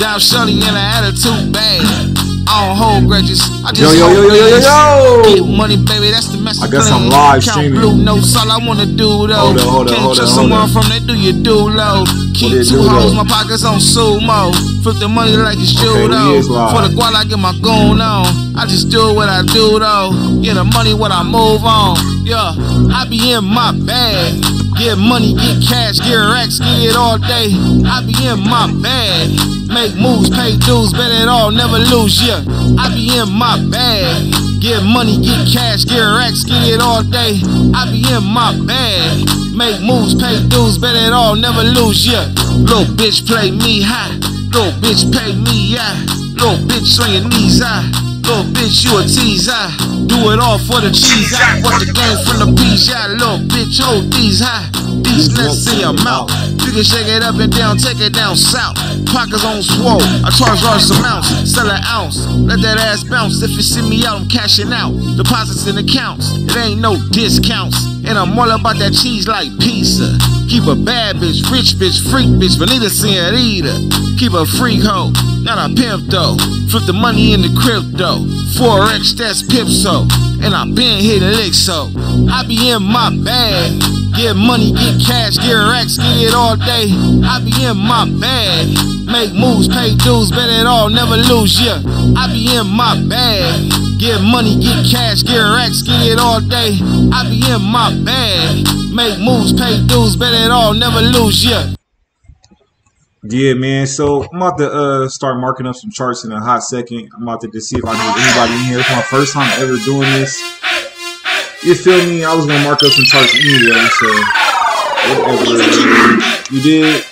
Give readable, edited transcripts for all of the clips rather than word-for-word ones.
Down shorty and an attitude bad. I don't hold grudges. I just yo. Get money, baby. That's the message. I guess I'm live streaming. Count blue notes. All I wanna do though. Hold Can't trust someone from that. Do you do low? Keep two hoes. My pockets on sumo. Flip the money like it's judo. For the gual, I get my goon on. I just do what I do though. Get the money when I move on. Yeah, I be in my bag. Get money, get cash, get racks, get it all day. I be in my bag. Make moves, pay dues, bet it all, never lose, yeah. I be in my bag. Get money, get cash, get racks, get it all day. I be in my bag. Make moves, pay dues, bet it all, never lose, yeah. Little bitch play me high. Little bitch pay me, yeah. Little bitch on your knees, little bitch, you a tease, do it all for the cheese, What the game from the beach, little bitch, hold these, These nuts in your mouth. You can shake it up and down, take it down south. Pockets on swole, I charge large amounts, sell an ounce. Let that ass bounce, if you see me out, I'm cashing out. Deposits in accounts, it ain't no discounts. And I'm all about that cheese like pizza. Keep a bad bitch, rich bitch, freak bitch, Vanita Senorita. Keep a freak hoe, not a pimp though. Flip the money in the crypto. Forex, that's pip so. And I been hitting licks so. I be in my bag. Get money, get cash, get racks, get it all day. I be in my bag. Make moves, pay dues, bet it all, never lose, yeah. I be in my bag. Get money, get cash, get racks, get it all day. I be in my bag. Make moves, pay dues, bet it all, never lose, yeah. Yeah, man. So I'm about to start marking up some charts in a hot second. I'm about to just see if I know anybody in here. It's my first time ever doing this. You feel me? I was gonna mark up some charts anyway, so whatever you did.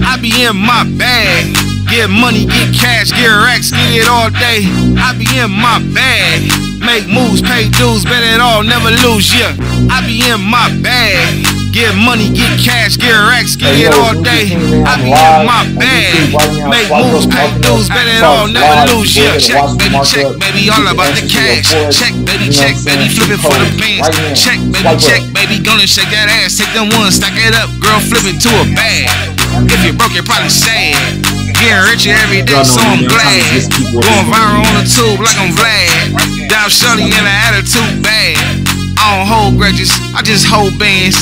I be in my bag. Get money, get cash, get racks, get it all day. I be in my bag. Make moves, pay dues, bet it all, never lose, yeah. I be in my bag. Get money, get cash, get racks, get it all day. I be in my bag. Make moves, pay dues, bet it all, never lose, yeah. Check, baby, all about the cash. Check, baby, flip it for the bands. Check, baby, gonna shake that ass. Take them ones, stack it up, girl, flip it to a bag. If you're broke, you're probably sad. Getting richer every day, so I'm glad. Going viral on the tube like I'm Vlad. Down shorty and an attitude bad. I don't hold grudges, I just hold bands.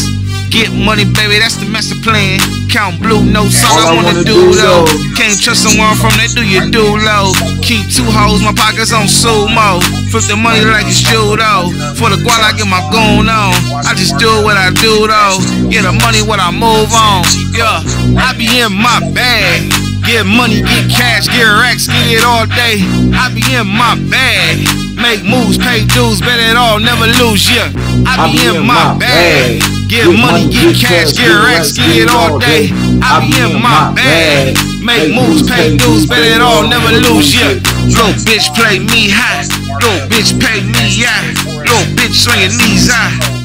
Get money, baby, that's the master plan. Count blue notes, all I wanna do though. Can't trust someone from that, do you do low? Keep two hoes, my pockets on sumo. Flip the money like it's judo. For the gual, I get my goon on. I just do what I do though. Get the money when I move on. Yeah, I be in my bag. Get money, get cash, get racks, get it all day. I be in my bag. Make moves, pay dues, bet it all, never lose, yeah. I be in my bag. Get money, get cash, get racks, get it all day. I be in my bag. Make moves, pay dues, bet it all, never lose, yeah. Little bitch play me high. Little bitch pay me, yeah. Little bitch on your knees,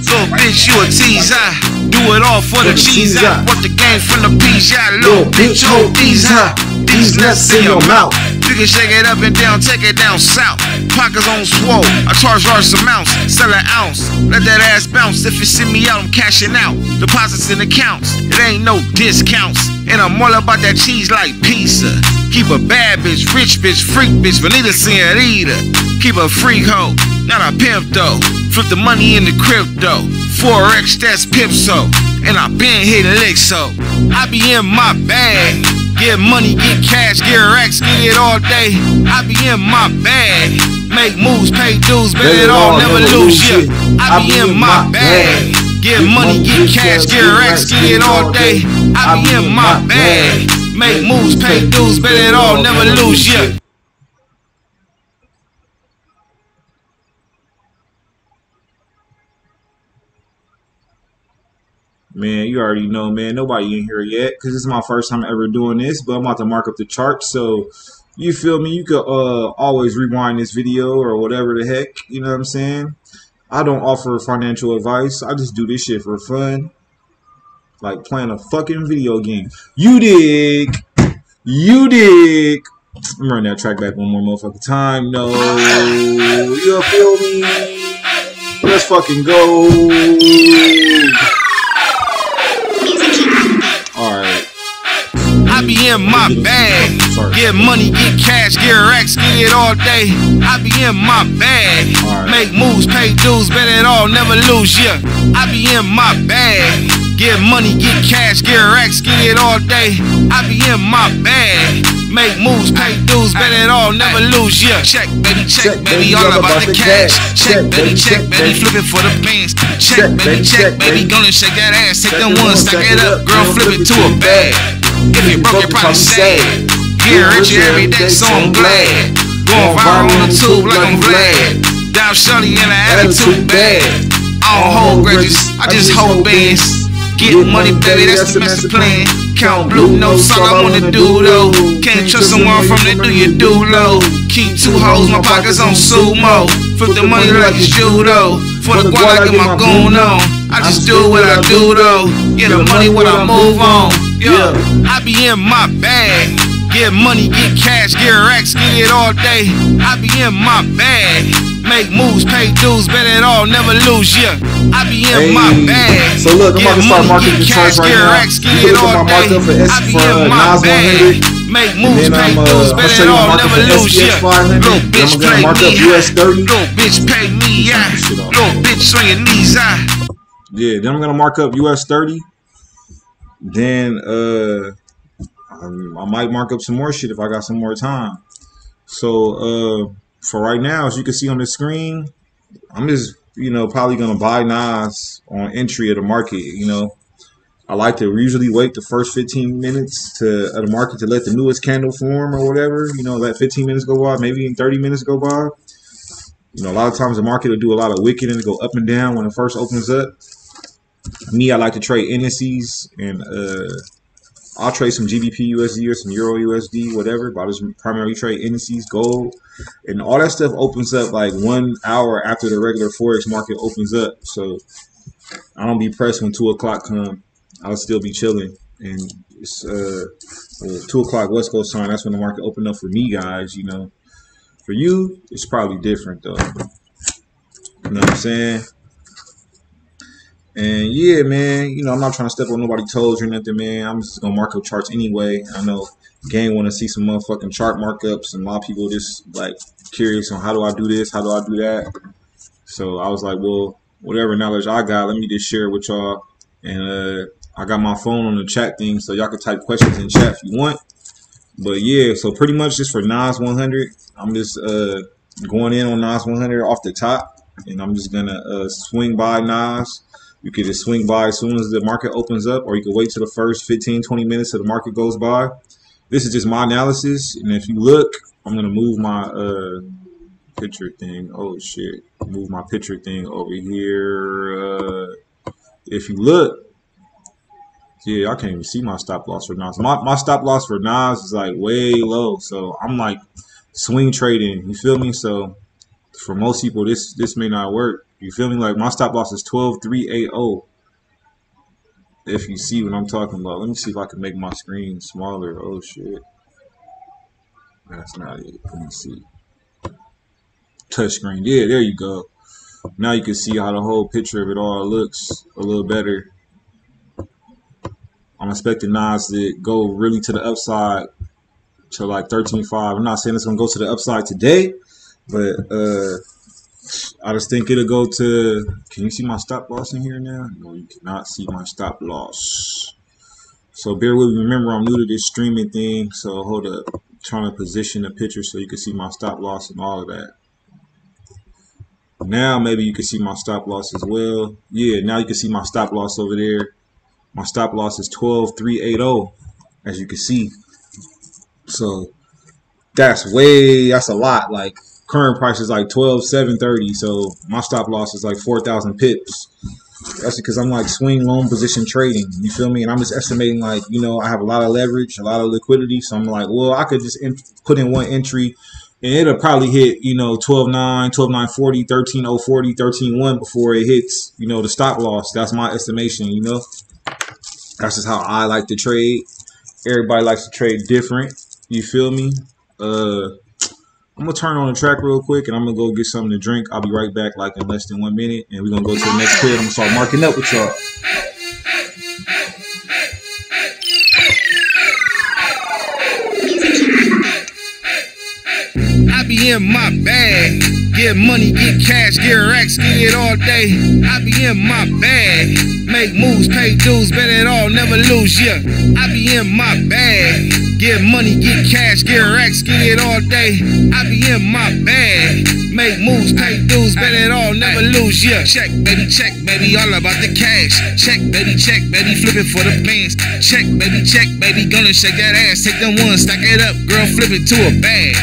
Little bitch, you a tease, do it all for the cheese, What the game from the beach, Little bitch, hold these, These nuts in your mouth. You can shake it up and down, take it down south. Pockets on swole, I charge large amounts, sell an ounce. Let that ass bounce, if you see me out, I'm cashing out. Deposits in accounts, it ain't no discounts. And I'm all about that cheese like pizza. Keep a bad bitch, rich bitch, freak bitch, Vanita Senorita. Keep a freak hoe, not a pimp though. Flip the money in the crypto. Forex, that's pip so. And I been hitting licks so. I be in my bag. Get money, get cash, get racks, get it all day. I be in my bag. Make moves, pay dues, bet it all, never lose, yeah. I be in my bag. Get money, get cash, get racks, get it all day. I be in my bag. Make moves, pay dues, bet it all, never lose, yeah. Man, you already know, man. Nobody in here yet because this is my first time ever doing this, but I'm about to mark up the chart. So, you feel me? You could always rewind this video or whatever the heck. You know what I'm saying? I don't offer financial advice. I just do this shit for fun. Like playing a fucking video game. You dig? You dig? I'm running that track back one more motherfucking time. No. You feel me? Let's fucking go. Alright. I I be in my bag. Get money, get cash, get racks, get it all day. I be in my bag. Make moves, pay dues, bet it all, never lose, yeah. I be in my bag. Get money, get cash, get racks, get it all day. I be in my bag. Make moves, pay dues, bet it all, never lose, yeah. Check, baby, all about the cash. Check, baby, flipping for the pants. Check, baby, gonna shake that ass. Take them ones, stack it up, girl, flip it to a bag. If you broke, you're probably sad. Get richer every day, so I'm glad. Going viral on the tube like I'm Vlad. Down shorty and an attitude bad. I don't hold grudges, I just hold bands. Get money, baby, that's the master plan. Count blue notes, all I wanna do though. Can't trust someone from the do you do low. Keep two hoes, my pockets on sumo. Flip the money like it's judo. For the guap, I get my goon on. I just do what I do though. Get the money when I move on. Yeah, I be in my bag. Get money, get cash, get racks, get it all day. I be in my bag. Make moves, pay dues, bet it all, never lose, yeah. I be in my bag. So look, I'm about to start marketing the charts right now. You look at my markup for Nas 100. Make moves, pay dues, bet it all, never lose, yeah. Little bitch pay me US 30. Little bitch pay me, yeah. Little bitch swing your knees, yeah, then I'm gonna mark up US 30. Then I might mark up some more shit if I got some more time. So for right now, as you can see on the screen, I'm just, probably gonna buy Nas on entry of the market. I like to usually wait the first 15 minutes of the market to let the newest candle form or whatever. Let 15 minutes go by, maybe even 30 minutes go by. A lot of times the market will do a lot of wicked and go up and down when it first opens up. Me, I like to trade indices, and I'll trade some GBP USD or some Euro USD, whatever, but I just primarily trade indices, gold, and all that stuff opens up like 1 hour after the regular Forex market opens up. So I don't be pressed when 2 o'clock come. I'll still be chilling. And it's 2 o'clock West Coast time. That's when the market opened up for me, guys. For you, it's probably different though. You know what I'm saying? And yeah, man, I'm not trying to step on nobody's toes or nothing, man. I'm just gonna mark up charts anyway. I know gang want to see some motherfucking chart markups, and a lot of people just like curious on how do I do this, how do I do that. So I was like, well, whatever knowledge I got, let me just share it with y'all. And I got my phone on the chat thing, so y'all can type questions in chat if you want. But yeah, so pretty much just for Nas 100, I'm just going in on Nas 100 off the top, and I'm just gonna swing by Nas. You could just swing by as soon as the market opens up, or you could wait till the first 15-20 minutes till the market goes by. This is just my analysis, and if you look, I'm gonna move my picture thing. Oh shit, move my picture thing over here. If you look, yeah, I can't even see my stop loss for Nas. My stop loss for Nas is like way low, so I'm like swing trading. You feel me? So for most people, this may not work. You feel me? Like my stop loss is 12,380. If you see what I'm talking about. Let me see if I can make my screen smaller. Oh shit. That's not it. Let me see. Touch screen. Yeah, there you go. Now you can see how the whole picture of it all looks a little better. I'm expecting Nas to go really to the upside to like 13.5. I'm not saying it's gonna go to the upside today, but I just think it'll go to. Can you see my stop loss in here now? No, you cannot see my stop loss. So bear with me. Remember, I'm new to this streaming thing, so hold up. I'm trying to position the picture so you can see my stop loss and all of that. Now maybe you can see my stop loss as well. Yeah, now you can see my stop loss over there. My stop loss is 12,380, as you can see. So that's a lot. Like current price is like 12,730. So my stop loss is like 4,000 pips. That's because I'm like swing long position trading. You feel me? And I'm just estimating like, I have a lot of leverage, a lot of liquidity. So I'm like, well, I could just put in one entry and it'll probably hit, 12.9, 12.940, 13.040, 13.1 before it hits, the stop loss. That's my estimation, That's just how I like to trade. Everybody likes to trade different. You feel me? I'm going to turn on the track real quick, and I'm going to go get something to drink. I'll be right back like in less than 1 minute, and we're going to go to the next clip. I'm going to start marking up with y'all. be in my bag. Get money, get cash, get racks, get it all day. I be in my bag. Make moves, pay dues, bet it all, never lose, yeah. I be in my bag. Get money, get cash, get racks, get it all day. I be in my bag. Make moves, pay dues, bet it all, never lose, yeah. Check, baby, all about the cash. Check, baby, flip it for the bands. Check, baby, gonna shake that ass. Take them ones, stack it up, girl, flip it to a bag.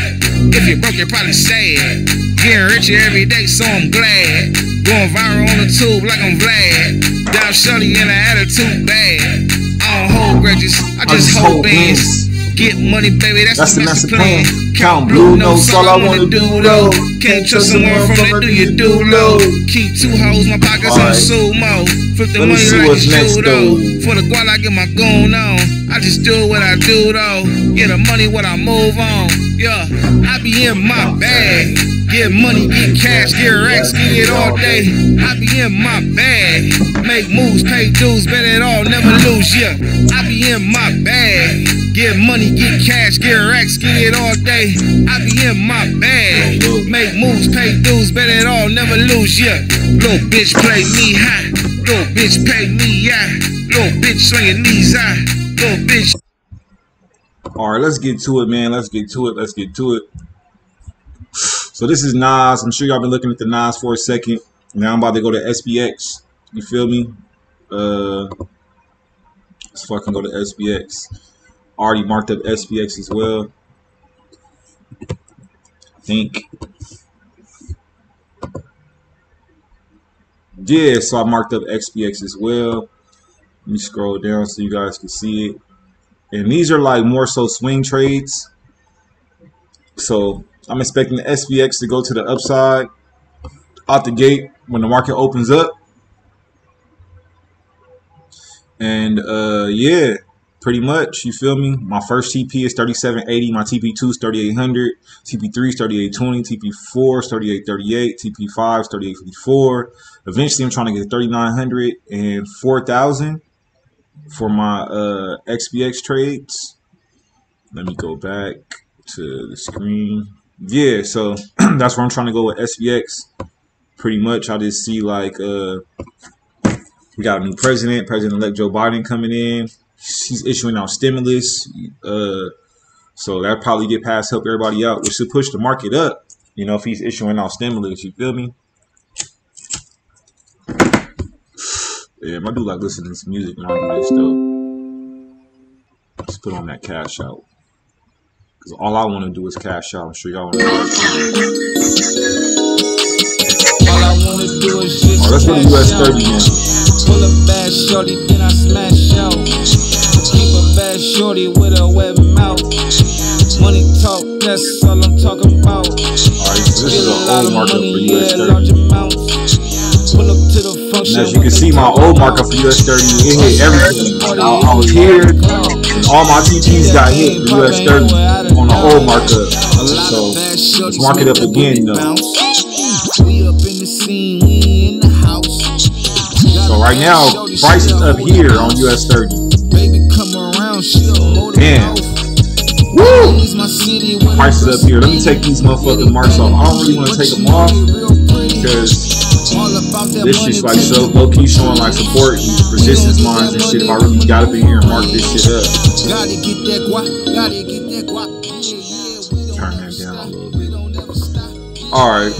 If you're broke, you're probably sad. Getting richer every day, so I'm glad. Going viral on the tube like I'm Vlad. Down shorty in an attitude bad. I don't hold grudges, I just hold bands. Get money, baby, that's the master plan. Count blue notes, all I wanna do though. Can't trust someone from the do you do low. Keep two hoes, my pockets on sumo. Flip the money like it's judo. For the gual, I get my goon on. I just do what I do though. Get the money when I move on. Yeah, I be in my bag. Get money, get cash, get racks, get it all day. I be in my bag. Make moves, pay dues, bet it all, never lose, yeah. I be in my bag. Get money, get cash, get racks, get it all day. I be in my bag. Make moves, pay dues, bet it all, never lose, yeah. Little bitch play me high. Little bitch pay me, yeah. Little bitch swinging knees high. Little bitch. Alright, let's get to it, man. Let's get to it. So this is Nas. I'm sure y'all been looking at the Nas for a second. Now I'm about to go to SPX. You feel me? Let's fucking go to SPX. Already marked up SPX as well. I think. Yeah, so I marked up SPX as well. Let me scroll down so you guys can see it. And these are like more so swing trades. So I'm expecting the SPX to go to the upside out the gate when the market opens up. And yeah, pretty much, you feel me? My first TP is 3780, my TP2 is 3800, TP3 is 3820, TP4 is 3838, TP5 is 3854. Eventually I'm trying to get 3900 and 4000 for my XPX trades. Let me go back to the screen. Yeah, so that's where I'm trying to go with SPX. Pretty much, I just see like we got a new President-elect Joe Biden coming in. He's issuing out stimulus, so that probably get past help everybody out, which should push the market up. You know, if he's issuing out stimulus, you feel me? Yeah, I do like listening to music when I do this though. Let's put on that cash out. Because all I want to do is cash out. I'm sure y'all want to do it. All I want to do is just let's go to US 30 now. Pull a bad shorty, then I smash out. Keep a bad shorty with a wet mouth. Money talk, that's all I'm talking about. Alright, so this is an old markup for US 30. Pull up to the function. As you can see, my old markup for US 30, it hit everything. I was here, and all my TPs got hit for US 30 on the old markup. So let's mark it up again, though. So right now, price is up here on US 30. Damn. Woo! Price is up here. Let me take these motherfucking marks off. I don't really want to take them off because this shit's like so low-key showing like support and resistance lines and shit. If I really got up in here and mark this shit up. Turn that down a little bit. Alright.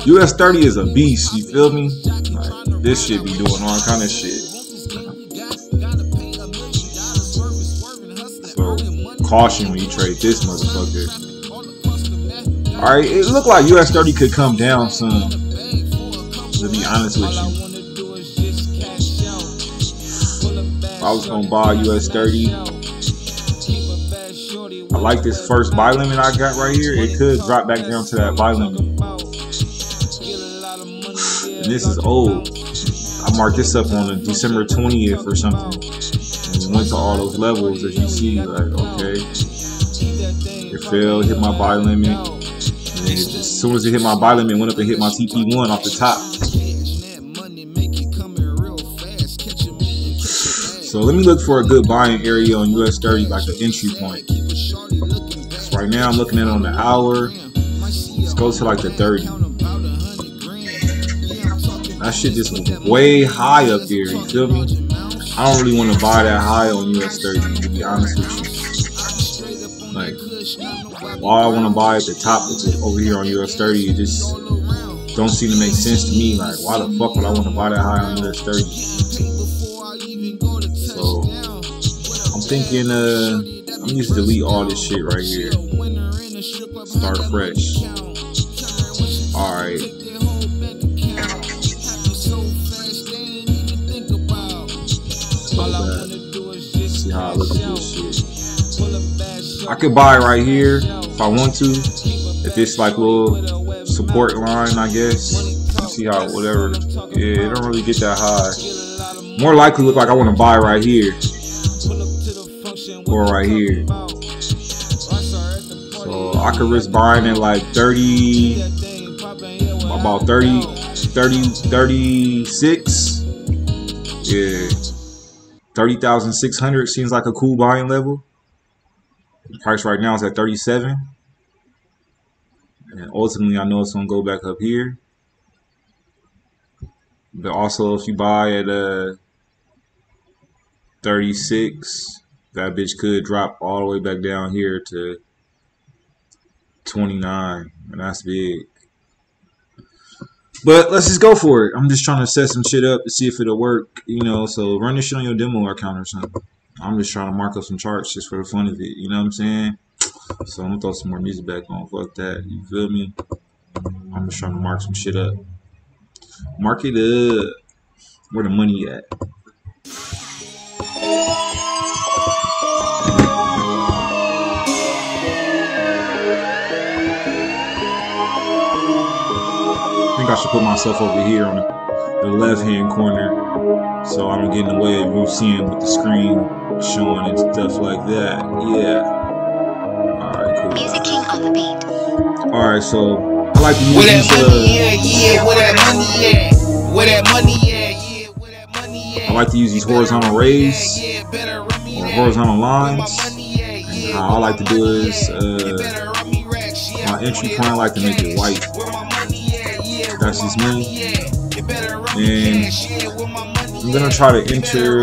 US 30 is a beast, you feel me? Like, this shit be doing all kind of shit. So, caution when you trade this motherfucker. Alright, it looked like US 30 could come down some, to be honest with you. If I was going to buy US 30, I like this first buy limit I got right here. It could drop back down to that buy limit. And this is old. I marked this up on December 20th or something. And it went to all those levels as you see, like, okay. It fell, hit my buy limit. And as soon as it hit my buy limit, it went up and hit my TP1 off the top. So let me look for a good buying area on US 30, like an entry point. That's Right now I'm looking at it on the hour. Let's go to like the 30. That shit just way high up there, you feel me? I don't really want to buy that high on US 30, to be honest with you. Like, all I want to buy at the top is over here on US 30. It just don't seem to make sense to me. Like, why the fuck would I want to buy that high on US 30? So, I'm thinking, I'm just delete all this shit right here. Start fresh. Alright. See how I look at this shit. I could buy right here if I want to. If it's like a little support line, I guess. See how, whatever. Yeah, it don't really get that high. More likely look like I want to buy right here. Or right here. So I could risk buying at like 30, about 36. Yeah. 30,600 seems like a cool buying level. The price right now is at 37. And ultimately I know it's gonna go back up here. But also if you buy at 36, that bitch could drop all the way back down here to 29, and that's big. But let's just go for it. I'm just trying to set some shit up to see if it'll work, you know. So run this shit on your demo account or something. I'm just trying to mark up some charts just for the fun of it, you know what I'm saying? So I'm gonna throw some more music back on. Fuck that, you feel me? I'm just trying to mark some shit up. Mark it up. Where the money at? I think I should put myself over here on the left hand corner so I don't get in the way of you seeing with the screen showing and stuff like that. Yeah. Alright, cool. Music King on the beat. Alright, so I like to use Where that these, money at? Yeah, where that money at? Where that money at? Yeah, where that money at? I like to use these horizontal rays or horizontal lines. And how I like to do is my entry point I like to make it white. That's just me. And I'm gonna try to enter.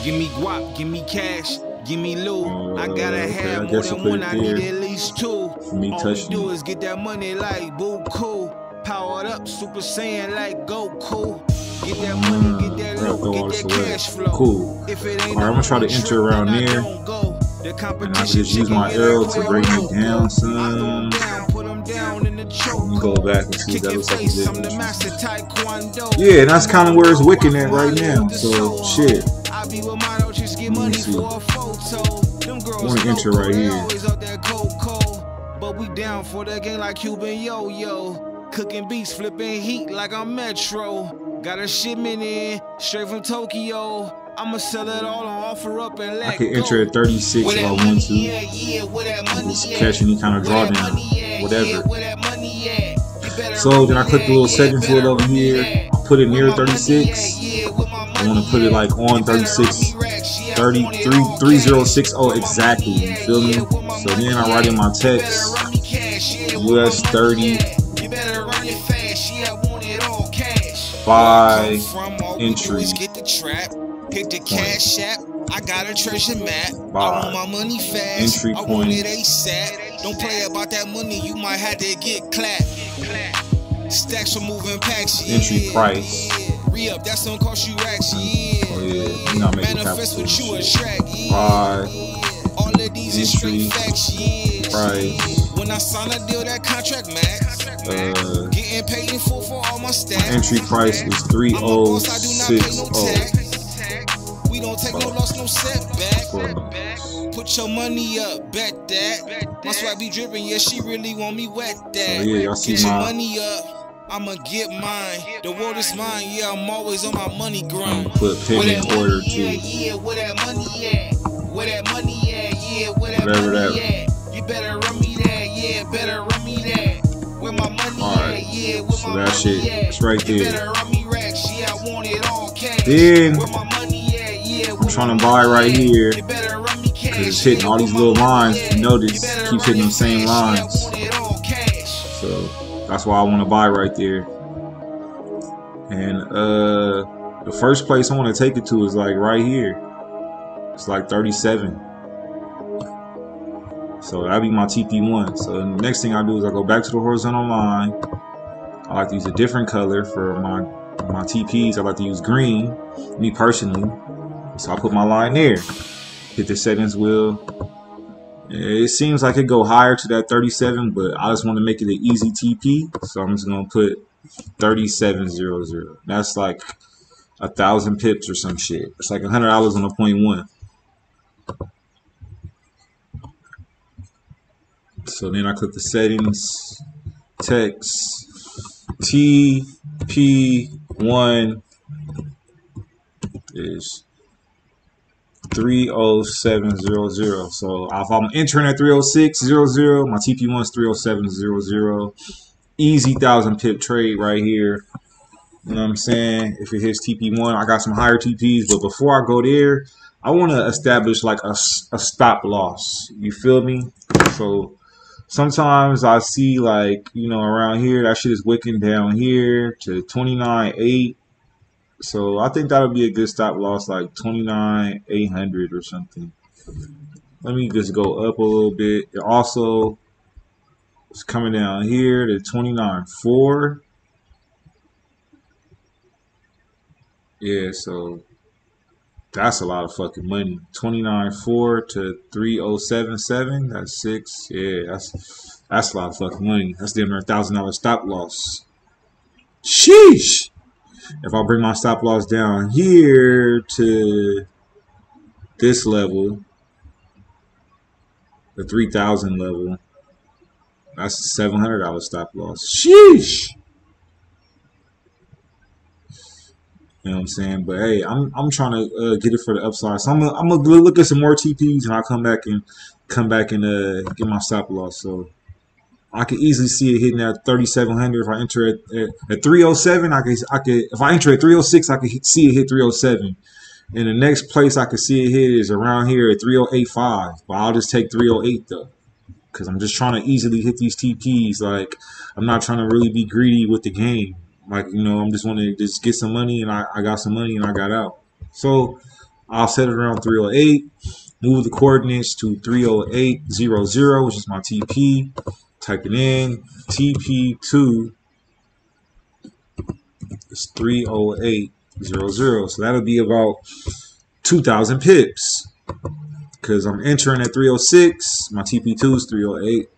Give me guap, give me cash, give me loot. I gotta okay, have I more guess than I'll put one, it I need there at least two. for me All touching we do it. is get that money like boo cool. Powered up, Super Saiyan like Goku. Get that money, get that loot, get that cash flow. Cool. If it ain't Alright, I'm gonna try to enter around there. And I can just use my arrow to bring it down some. Let me go back and see if that looks like a good entrance. Yeah, and that's kind of where it's wicking at right now. So, shit. Let me see. I want to enter right here. But we down for the game like Cuban yo-yo. Cooking beats, flipping heat like I'm Metro. Got a shipment in, straight from Tokyo. I'ma sell it all and offer up and let I can enter at 36 if I want to. Just catch any kind of drawdown, whatever. So then I click the little settings wheel over here. I put it near 36. I want to put it like on 36, 3060 exactly. You feel me? So then I write in my text US 30 by entry. Pick the cash app. I got a treasure map. I want my money fast. Entry I want point. it ASAP. Don't play about that money, you might have to get clapped. Stacks for moving packs. Yeah. Entry price. Re-up, that's gonna cost you racks. Yeah. Oh yeah, you're not making Manifest with you a track. By all of these is straight facts. Yeah. Price. When I sign a deal, that contract max. Getting paid in full for all my stats. My entry price is 3060. We don't take no loss, no setback. Put your money up, bet that. My swag be dripping, yeah, she really want me wet that. Oh yeah, y'all see Get your my money up, I'ma get mine. The world is mine, yeah, I'm always on my money grind. Put pending order too. Yeah, where that money at? Where that money at? Yeah, where that Whatever money that. at? You better run me that, yeah, better run me that. Where my money at? Yeah, where so my that money shit, at? it's right You there. better run me racks, yeah, I want it all cash. Then Where my money at? Yeah, I'm trying to buy right here. You better run me cash. because it's hitting all these little lines. You notice keeps hitting the same lines. So that's why I want to buy right there. And the first place I want to take it to is like right here. It's like 37. So that'll be my TP1. So the next thing I do is I go back to the horizontal line. I like to use a different color for my TPs. I like to use green, me personally. So I put my line there. Hit the settings wheel. It seems like it go higher to that 37, but I just want to make it an easy TP. So I'm just gonna put 3700. That's like 1,000 pips or some shit. It's like $100 on a 0.1. So then I click the settings, text, TP1 is 30700. So if I'm entering at 30600, my TP1 is 30700. Easy 1,000 pip trade right here. You know what I'm saying? If it hits TP1, I got some higher TPs, but before I go there, I want to establish like a stop loss. You feel me? So sometimes I see like, you know, around here, that shit is wicking down here to 29.8. So I think that'll be a good stop loss, like 29,800 or something. Let me just go up a little bit. It also is coming down here to 29.4. Yeah, so that's a lot of fucking money. 29.4 to 3,077. That's 6. Yeah, that's a lot of fucking money. That's damn near $1,000 stop loss. Sheesh. If I bring my stop loss down here to this level, the 3,000 level, that's a $700 stop loss. Sheesh. You know what I'm saying? But hey, I'm trying to get it for the upside. So I'm gonna look at some more TPs and I'll come back and get my stop loss. So I could easily see it hitting at 3,700. If I enter at 307, I could if I enter at 306, I could see it hit 307. And the next place I could see it hit is around here at 308.5. But I'll just take 308 though, because I'm just trying to easily hit these TPs. Like, I'm not trying to really be greedy with the game. Like, you know, I'm just want to just get some money, and I got some money and I got out. So I'll set it around 308. Move the coordinates to 30800, which is my TP. Type it in. TP2 is 30800. So that'll be about 2,000 pips. Because I'm entering at 306. My TP2 is 308.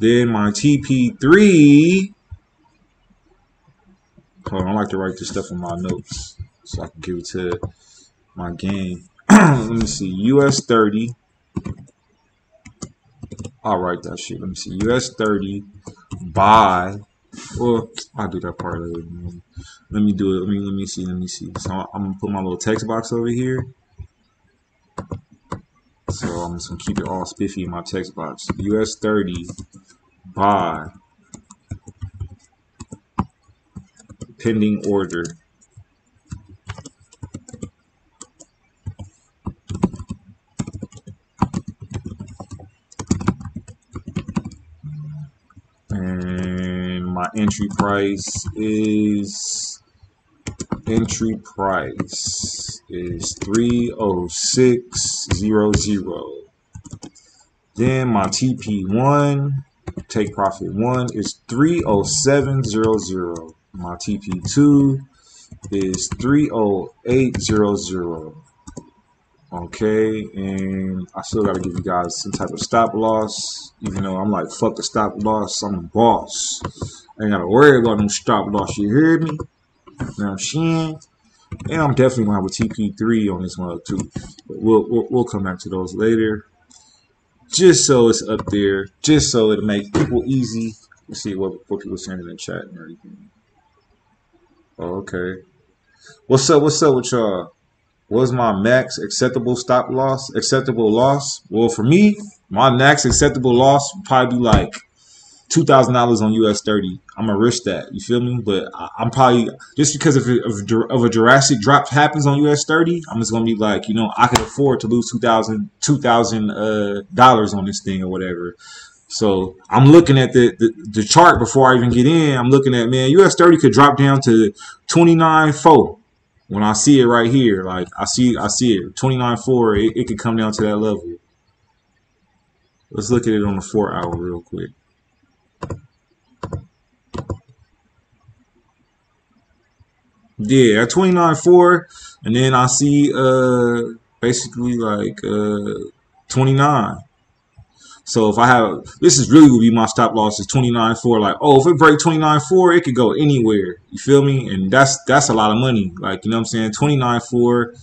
Then my TP3. Hold on, I like to write this stuff in my notes so I can give it to my game. Let me see. US 30. I'll write that shit. Let me see. US 30 buy. Well, I'll do that part later. Let me do it. Let me see. So I'm gonna put my little text box over here. So I'm just gonna keep it all spiffy in my text box. US 30 buy. Pending order. And my entry price is 30600. Then my TP1, take profit 1, is 30700. My TP2 is 30800. Okay, and I still gotta give you guys some type of stop loss, even though I'm like, fuck the stop loss, I'm a boss. I ain't gotta worry about no stop loss, you hear me? You know what I'm saying? And I'm definitely gonna have a TP3 on this one too. But we'll come back to those later. Just so it's up there, just so it'll make people easy. Let's see what people saying in the chat and everything. Oh, okay. What's up with y'all? What's my max acceptable stop loss? Acceptable loss? Well, for me, my max acceptable loss would probably be like $2,000 on US 30. I'm gonna risk that. You feel me? But I'm probably just because of a drastic drop happens on US 30, I'm just gonna be like, you know, I can afford to lose $2,000 on this thing or whatever. So I'm looking at the chart before I even get in. I'm looking at, man, US 30 could drop down to 29.4. When I see it right here, like I see it 29.4. It could come down to that level. Let's look at it on the 4-hour real quick. Yeah, at 29.4, and then I see basically like 29. So if I have, this is really would be my stop loss is 29.4. Like, oh, if it break 29.4, it could go anywhere. You feel me? And that's a lot of money. Like, you know what I'm saying? 29.4.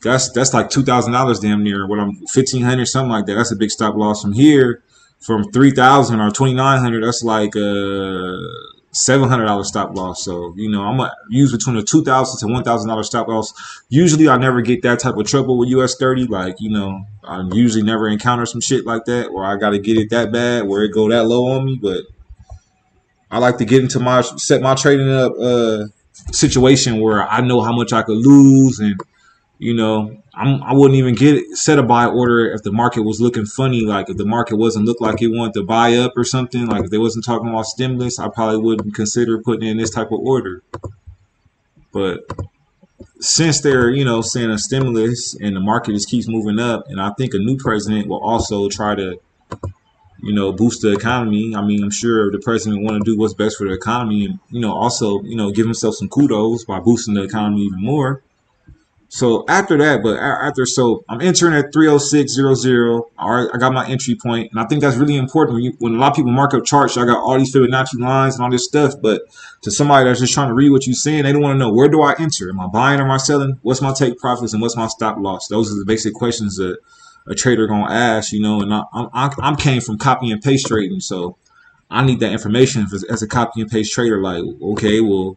That's like $2,000 damn near. What I'm 1,500 something like that. That's a big stop loss from here. From 3,000 or 2,900, that's like $700 stop loss. So, you know, I'm gonna use between a $2,000 to $1,000 stop loss. Usually I never get that type of trouble with US 30. Like, you know, I usually never encounter some shit like that where I gotta get it that bad, where it go that low on me. But I like to get into set my trading up situation where I know how much I could lose, and you know, I wouldn't even set a buy order if the market was looking funny. Like if the market wasn't look like it wanted to buy up or something, like if they wasn't talking about stimulus, I probably wouldn't consider putting in this type of order. But since they're, you know, saying a stimulus and the market just keeps moving up, and I think a new president will also try to, you know, boost the economy. I mean, I'm sure the president want to do what's best for the economy, and, you know, also, you know, give himself some kudos by boosting the economy even more. So after that, so I'm entering at 306.00. All right, I got my entry point, and I think that's really important when a lot of people mark up charts. I got all these Fibonacci lines and all this stuff, but to somebody that's just trying to read what you're saying, they don't want to know, where do I enter? Am I buying or am I selling? What's my take profits and what's my stop loss? Those are the basic questions that a trader gonna ask, you know. And I'm came from copy and paste trading, so I need that information as a copy and paste trader. Like, okay, well,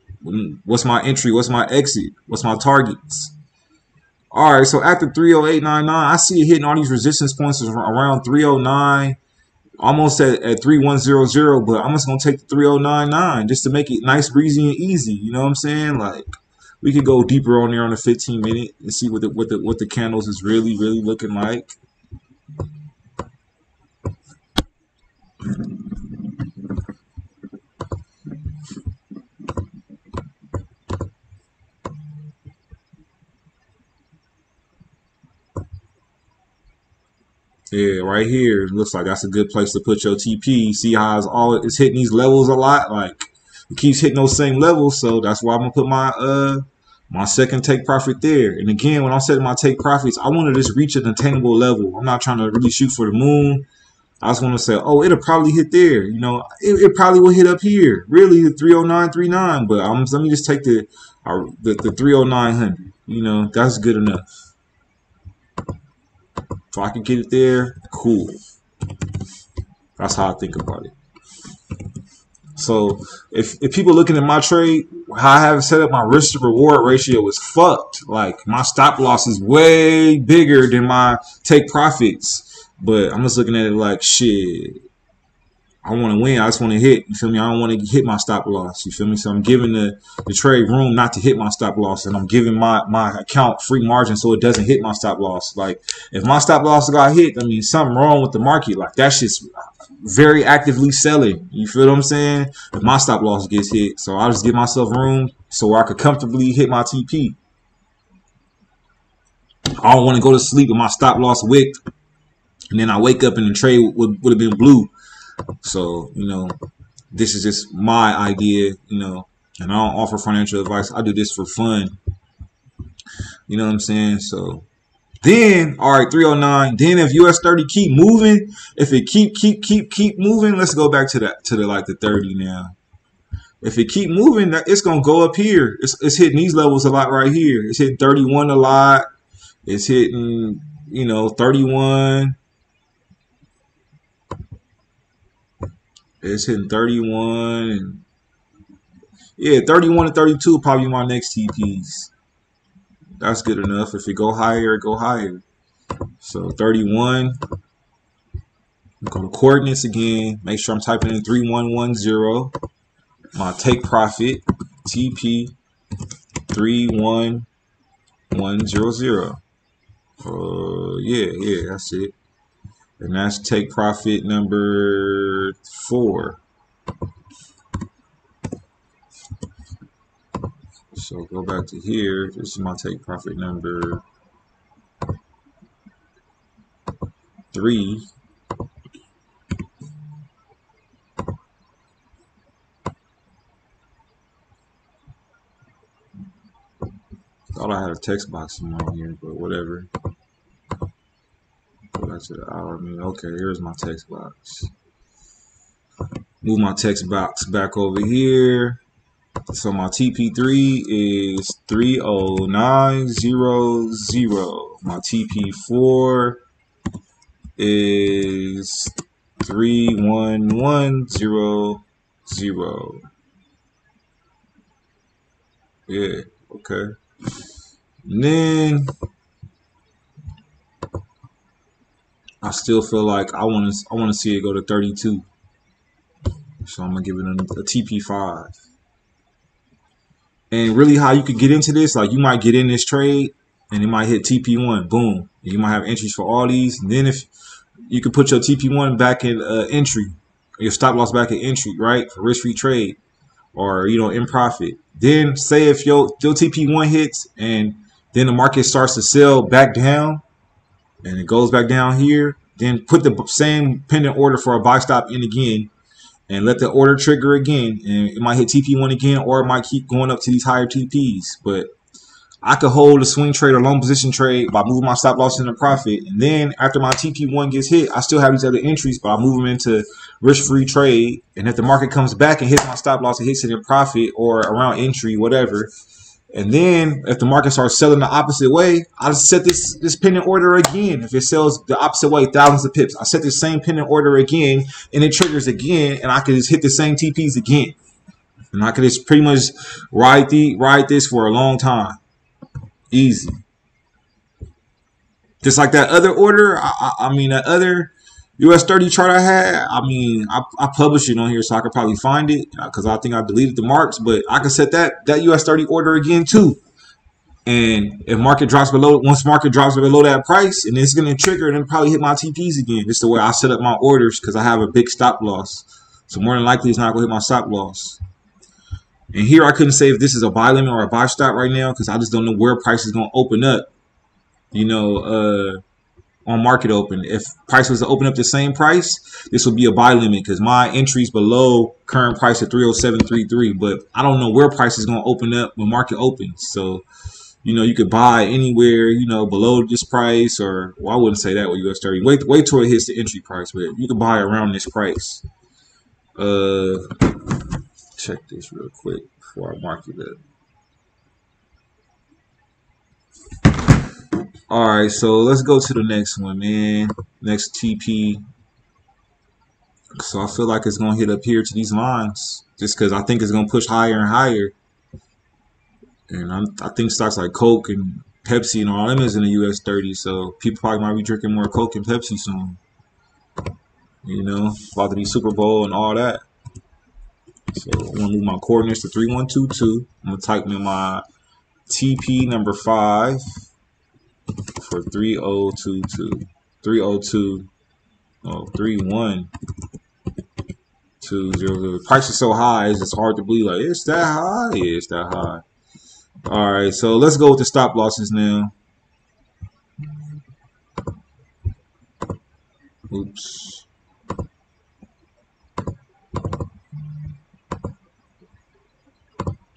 what's my entry? What's my exit? What's my targets? All right, so after 308.99, I see it hitting all these resistance points around 309, almost at 3100, but I'm just going to take the 3099 just to make it nice, breezy, and easy. You know what I'm saying? Like, we could go deeper on there on the 15-minute and see what the candles is really looking like. Yeah, right here. It looks like that's a good place to put your TP. See how it's hitting these levels a lot? Like, it keeps hitting those same levels, so that's why I'm gonna put my second take profit there. And again, when I'm setting my take profits, I want to just reach an attainable level. I'm not trying to really shoot for the moon. I just want to say, oh, it'll probably hit there. You know, it probably will hit up here. Really, the 309.39. But let me just take the 30900. You know, that's good enough. If I can get it there, cool. That's how I think about it. So if people looking at my trade, how I have it set up, my risk to reward ratio is fucked. Like, my stop loss is way bigger than my take profits. But I'm just looking at it like, shit, I want to win. I just want to hit. You feel me? I don't want to hit my stop loss. You feel me? So I'm giving the trade room not to hit my stop loss, and I'm giving my account free margin so it doesn't hit my stop loss. Like, if my stop loss got hit, I mean, something wrong with the market. Like, that shit's very actively selling. You feel what I'm saying? If my stop loss gets hit, so I just give myself room so I could comfortably hit my TP. I don't want to go to sleep with my stop loss wicked, and then I wake up and the trade would have been blue. So, you know, this is just my idea, you know, and I don't offer financial advice. I do this for fun. You know what I'm saying? So then, all right, 309. Then if US 30 keep moving, if it keep moving, let's go back to the 30 now. If it keep moving, it's gonna go up here. It's hitting these levels a lot right here. It's hitting 31 a lot. It's hitting, you know, 31. It's hitting 31, and yeah, 31 and 32 probably my next TPs. That's good enough. If it go higher, it go higher. So 31, Go to coordinates again. Make sure I'm typing in 3110. My take profit TP 31100. Yeah, that's it. And that's take profit number 4. So go back to here. This is my take profit number 3. Thought I had a text box somewhere here, but whatever. Go back to the hour. Okay, here's my text box. Move my text box back over here. So my TP3 is 30900. My TP4 is 31100. Yeah, okay. And then I still feel like I want to see it go to 32. So I'm gonna give it a TP5. And really, how you could get into this, like you might get in this trade and it might hit TP1, boom. You might have entries for all these. And then if you could put your TP1 back in entry, your stop loss back in entry, right, for risk-free trade, or in profit. Then say if your TP1 hits and then the market starts to sell back down and it goes back down here, then put the same pending order for a buy stop in again. And let the order trigger again, and it might hit TP1 again, or it might keep going up to these higher TPs. But I could hold a swing trade or long position trade by moving my stop loss into profit. And then after my TP1 gets hit, I still have these other entries, but I move them into risk-free trade. And if the market comes back and hits my stop loss, it hits it in profit or around entry, whatever. And then if the market starts selling the opposite way, I set this pending order again. If it sells the opposite way, thousands of pips, I set the same pending order again, and it triggers again, and I can just hit the same TPs again. And I can just pretty much ride this for a long time. Easy. Just like that other order, that other US 30 chart I had, I published it on here so I could probably find it because I think I deleted the marks, but I could set that US 30 order again too. And if market drops below, once market drops below that price, and it's going to trigger and then probably hit my TPs again. This is the way I set up my orders because I have a big stop loss. So more than likely it's not going to hit my stop loss. And here I couldn't say if this is a buy limit or a buy stop right now because I just don't know where price is going to open up. On market open. If price was to open up the same price, this would be a buy limit because my entry's below current price at 307.33. But I don't know where price is going to open up when market opens. So, you could buy anywhere, below this price, or I wouldn't say that with US 30. Wait till it hits the entry price, but you could buy around this price. Check this real quick before I mark it up. All right, so let's go to the next one, man. Next TP. So I feel like it's going to hit up here to these lines just because I think it's going to push higher and higher. And I think stocks like Coke and Pepsi and all them is in the US 30. So people probably might be drinking more Coke and Pepsi soon. About to be Super Bowl and all that. So I'm going to move my coordinates to 3122. I'm going to type in my TP number 5. For 3022, 31200. Price is so high, it's just hard to believe. Like, it's that high? Yeah, it's that high. All right, so let's go with the stop losses now. Oops.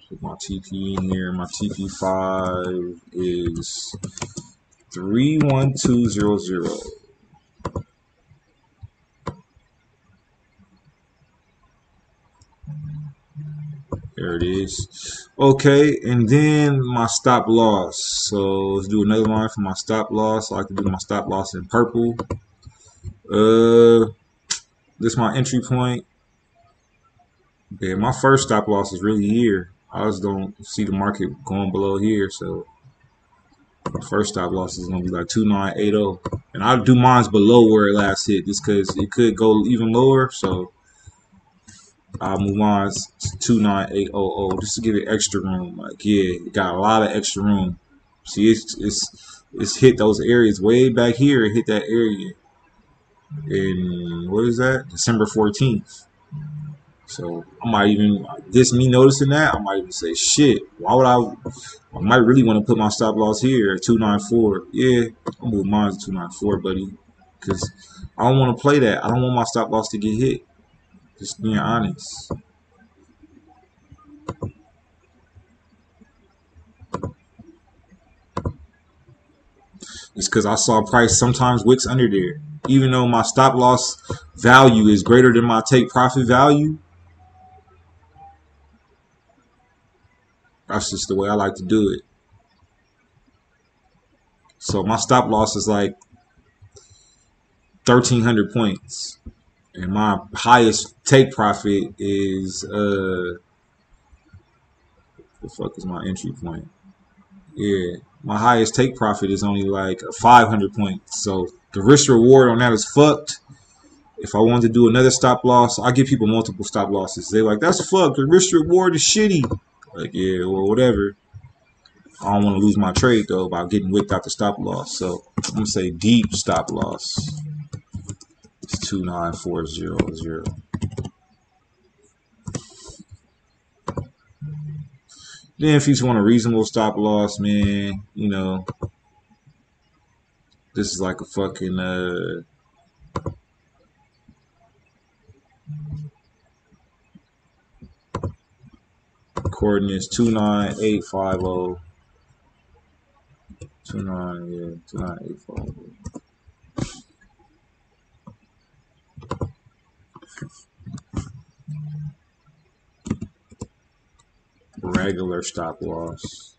Put my TP in here. My TP5 is 31200. There it is. Okay, and then my stop loss. So let's do another line for my stop loss. I like to do my stop loss in purple. This is my entry point. Yeah, my first stop loss is really here. I just don't see the market going below here, so First stop loss is gonna be like 2980, and I'll do mine's below where it last hit, just because it could go even lower. So I'll move mine to 29800 just to give it extra room. Like, yeah, it got a lot of extra room. See, it's hit those areas way back here. It hit that area in, what is that, December 14th. So I might even, this me noticing that, I might even say, shit, why would I might really want to put my stop loss here at 294. Yeah, I'll move mine to 294, buddy, because I don't want to play that. I don't want my stop loss to get hit. Just being honest. It's because I saw price sometimes wicks under there. Even though my stop loss value is greater than my take profit value, that's just the way I like to do it. So my stop loss is like 1,300 points. And my highest take profit is, the fuck is my entry point? Yeah, my highest take profit is only like 500 points. So the risk reward on that is fucked. If I wanted to do another stop loss, I give people multiple stop losses. They're like, that's fucked. The risk reward is shitty. Like, yeah, well, whatever. I don't want to lose my trade though by getting whipped out the stop loss. So I'm gonna say deep stop loss. It's 29400. Then if you just want a reasonable stop loss, man, you know, this is like a fucking coordinates 29850. 29850. Regular stop loss.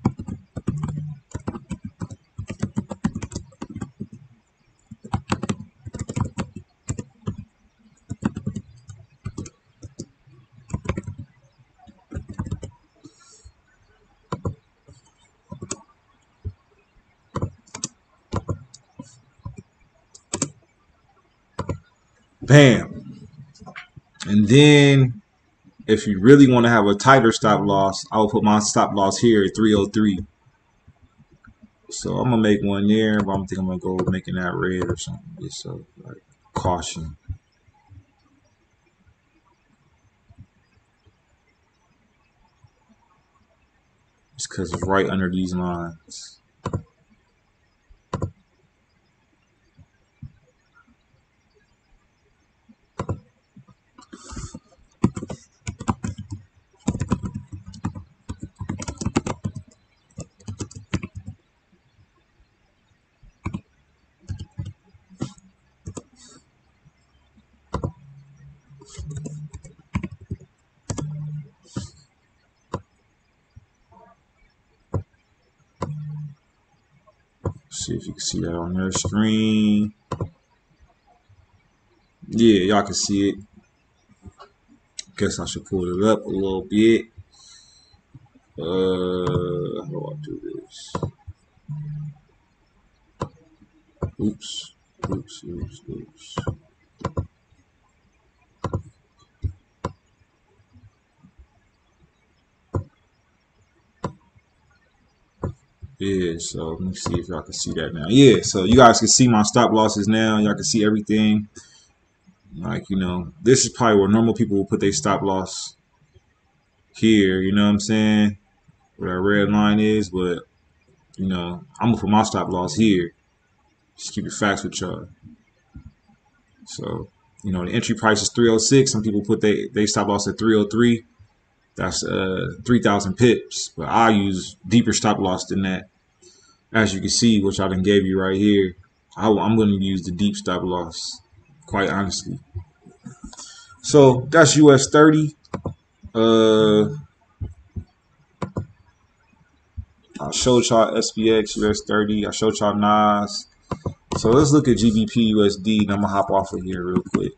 Bam. And then if you really want to have a tighter stop loss, I will put my stop loss here at 303. So I'm gonna make one there, but I'm thinking I'm gonna go making that red or something. Just so like caution. Just because it's right under these lines. See if you can see that on their screen. Yeah, y'all can see it. Guess I should pull it up a little bit. How do I do this? Oops. Yeah, so let me see if y'all can see that now. Yeah, so you guys can see my stop losses now. Y'all can see everything. Like, you know, this is probably where normal people will put their stop loss here, you know what I'm saying? Where that red line is, but, you know, I'm gonna put my stop loss here. Just keep it facts with y'all. So, you know, the entry price is 306. Some people put they stop loss at 303. That's 3,000 pips. But I use deeper stop loss than that. As you can see, which I done gave you right here, I'm going to use the deep stop loss, quite honestly. So that's US 30. I showed y'all SPX US 30. I showed y'all Nas. So let's look at GBP USD, and I'm gonna hop off of here real quick.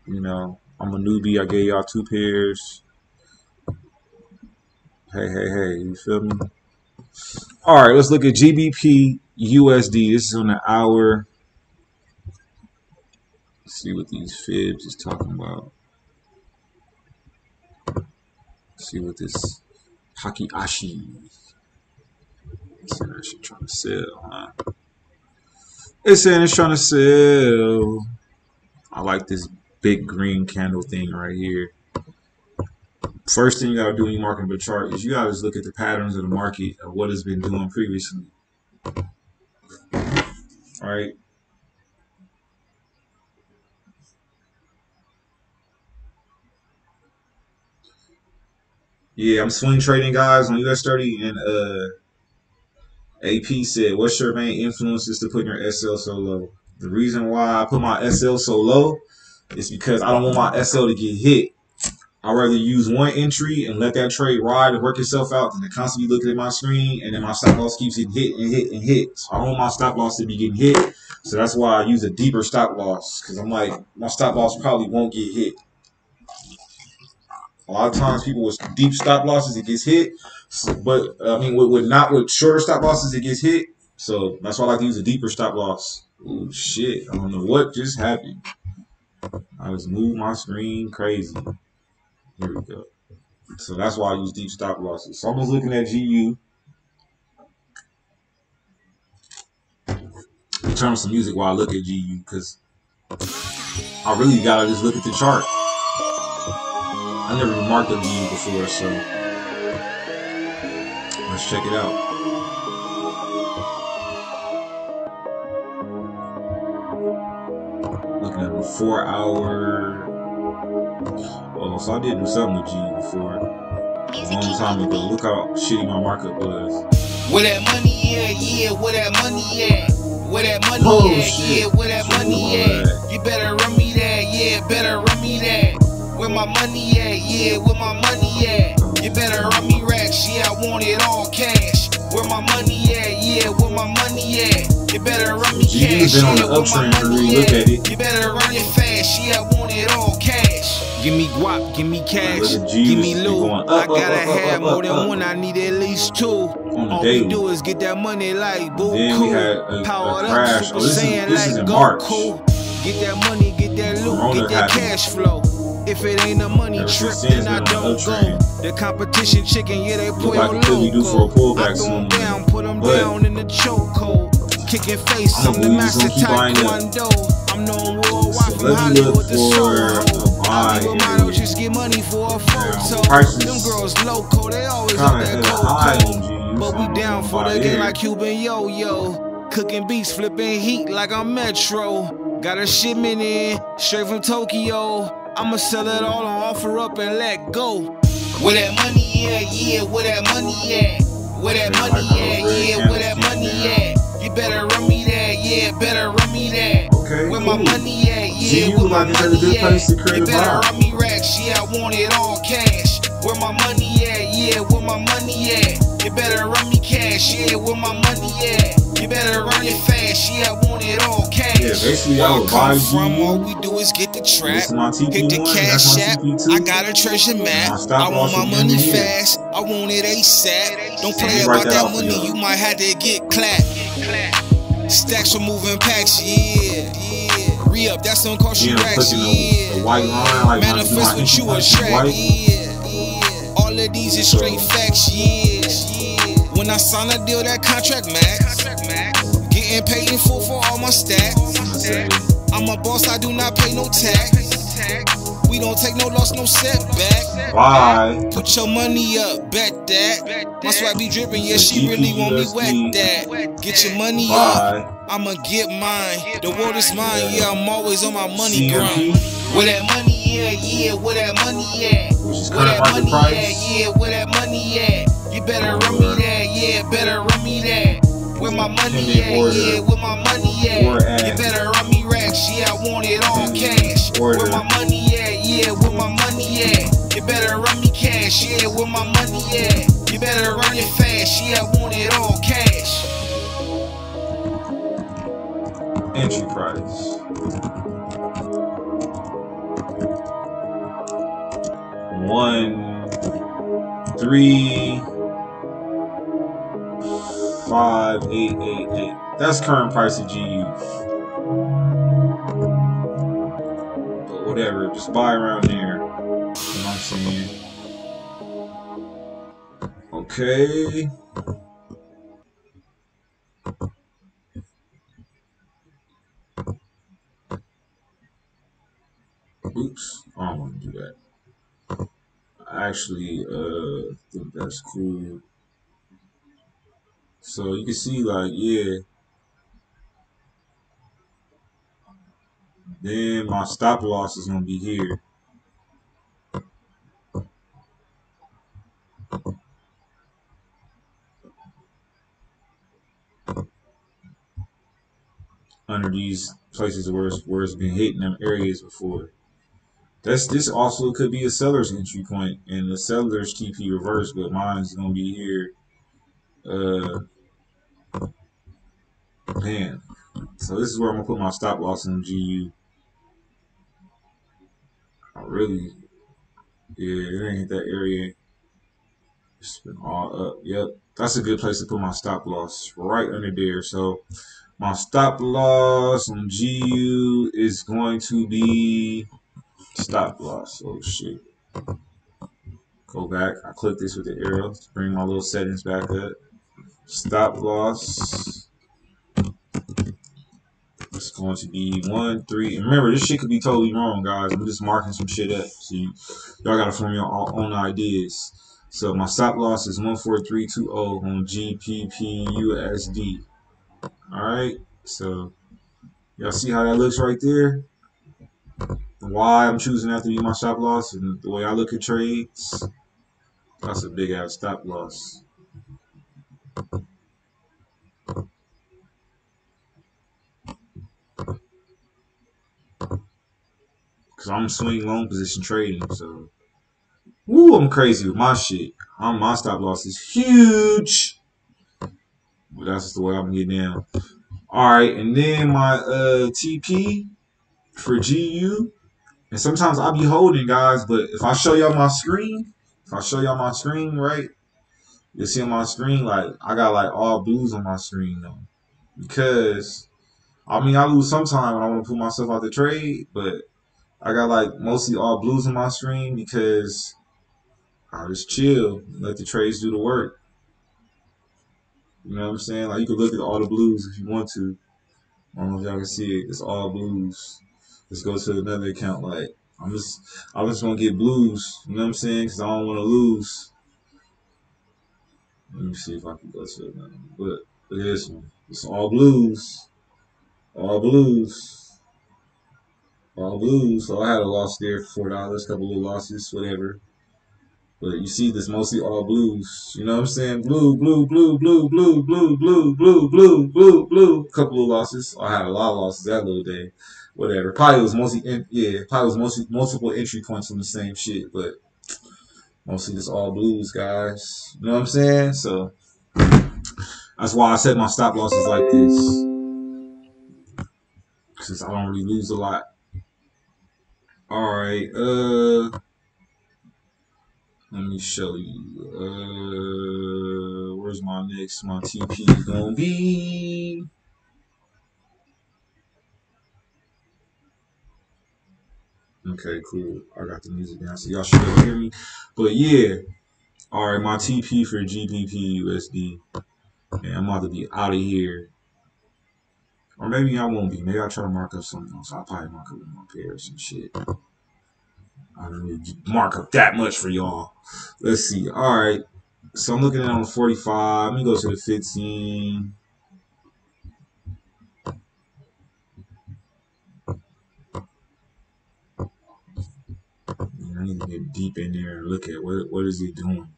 You know, I'm a newbie. I gave y'all 2 pairs. Hey, you feel me? All right, let's look at GBP USD. This is on the hour. Let's see what these fibs is talking about. Let's see what this Haki Ashi. It's saying that shit trying to sell, huh? It's saying it's trying to sell. I like this big green candle thing right here. First thing you gotta do when you marking the chart is you gotta just look at the patterns of the market of what it's been doing previously. All right. Yeah, I'm swing trading, guys, on US30, and AP said, "What's your main influences to put your SL so low?" The reason why I put my SL so low is because I don't want my SL to get hit. I'd rather use one entry and let that trade ride and work itself out than to constantly looking at my screen and then my stop loss keeps getting hit and hit and hit. So I don't want my stop loss to be getting hit. So that's why I use a deeper stop loss, because I'm like, my stop loss probably won't get hit. A lot of times people with deep stop losses, it gets hit. But I mean, with shorter stop losses, it gets hit. So that's why I like to use a deeper stop loss. Oh shit! I don't know what just happened. I just moved my screen crazy. Here we go. So that's why I use deep stop losses. So I'm just looking at GU. In terms of music, while I look at GU, because I really gotta just look at the chart. I never remarked on GU before, so let's check it out. Looking at the 4 hour. Oh, so I did do something with GU before. A long time ago. Look how shitty my markup was. Where that money at? Yeah, where that money at? Where that money at? Shit. Yeah, where that money at? You better run me that. Yeah, better run me that. Where my money at? Yeah, where my money at? You better run me racks. Yeah, I want it all cash. Where my money at? Yeah, where my money at? You better run me cash. Been on the Yeah, where my uptrend for money look at at? it. You better run it fast. Yeah, I want it all cash. Give me guap, give me cash, give me loot. I gotta have more than one, I need at least two. All we do is get that money like boo cool. Powered up, Super Saiyan like Goku. Get that money, get that loot, get that cash flow. If it ain't a money trip, then I don't go. The competition chicken, yeah, they put on logo. I throw them down, put them down in the chokehold. Kicking face, I'm the master taekwondo. I'm known worldwide from Hollywood to Soho. I'll just get money for a photo. Them girls loco, they always up that cold. But we down for the game like Cuban yo-yo. Cooking beats, flipping heat like I'm Metro. Got a shipment in, straight from Tokyo. I'ma sell it all and offer up and let go. Where that money at? Yeah, where that money at? Where that money at? Yeah, where that money at? You better run me that, yeah, better run me that. Okay, where my money at? Yeah, where my money at? You better run me racks, yeah, I want it all cash. Where my money at? Yeah, where my money at? You better run me cash, yeah, where my money at? You better run it fast, yeah, I want it all cash. Yeah, basically I would buy from all we do is get the trap, hit the cash app. I got a treasure map. I want my money fast. I want it ASAP. Don't play about that money, you might have to get clapped. Stacks for moving packs, yeah. Re-up, that's gonna cost you racks, yeah. Manifest what you attract, yeah. All of these is straight facts, yeah. When I sign a deal, that contract max. Getting paid in full for all my stacks. I'm a boss, I do not pay no tax. We don't take no loss, no setback. Why? Put your money up, bet that. My swag be dripping, yeah, she really want me wet that. Get your money up, I'ma get mine. The world is mine, yeah, I'm always on my money grind. Where that money at? Yeah, where that money at? Where that money at? Yeah, where that money at? You better run me that, yeah, better run me that. Where my money at? Yeah, where my money at? You better run me racks, yeah, I want it all cash. Where my money at? Yeah, where my money at? You better run me cash, yeah, where my money at? You better run it fast, yeah, I want it all cash. Entry price. 1, 3, 5888. That's current price of GU. But whatever, just buy around there. You know what I'm saying? Okay. Oops, I don't want to do that. Actually, think that's cool. So you can see, like, yeah. Then my stop loss is gonna be here. Under these places where it's been hitting them areas before. This also could be a seller's entry point and the seller's TP reverse, but mine is gonna be here. Man. So this is where I'm gonna put my stop loss in GU. I really, yeah, it ain't that area. It's been all up. Yep. That's a good place to put my stop loss. Right under there. So my stop loss on GU is going to be stop loss. Oh shit. Go back. I click this with the arrow to bring my little settings back up. Stop loss. It's going to be 1, 3. And remember, this shit could be totally wrong, guys. I'm just marking some shit up. So y'all gotta form your own ideas. So my stop loss is 14320 on GBPUSD. Alright. So y'all see how that looks right there? Why I'm choosing that to be my stop loss and the way I look at trades. That's a big ass stop loss. Cause I'm swing long position trading, so woo, I'm crazy with my shit. My stop loss is huge. But that's just the way I'm getting down. Alright, and then my TP for GU. And sometimes I'll be holding, guys, but if I show y'all my screen, right, you'll see on my screen, like, I got, like, all blues on my screen, though. Because, I mean, I lose sometime when I want to put myself out the trade, but I got, like, mostly all blues on my screen because I just chill and let the trades do the work. You know what I'm saying? Like, you can look at all the blues if you want to. I don't know if y'all can see it. It's all blues. Let's go to another account. Like, I'm just gonna get blues. You know what I'm saying? Because I don't want to lose. Let me see if I can go to another one. But look at this one. It's all blues. All blues. All blues. So I had a loss there for $4. Couple little losses, whatever. But you see, this mostly all blues. You know what I'm saying? Blue, blue, blue, blue, blue, blue, blue, blue, blue, blue, blue. Couple of losses. I had a lot of losses that little day. Whatever. Probably was mostly multiple entry points on the same shit, but mostly just all blues, guys. You know what I'm saying? So that's why I set my stop losses like this. Since I don't really lose a lot. Alright, let me show you. Where's my TP gonna be? Okay, cool. I got the music down, so y'all should be able to hear me. But yeah, all right, my TP for GBP USD. And I'm about to be out of here. Or maybe I won't be. Maybe I'll try to mark up something else. I'll probably mark up my pairs and shit. I don't really mark up that much for y'all. Let's see. All right. So I'm looking at on 45. Let me go to the 15. I need to get deep in there and look at what is it doing.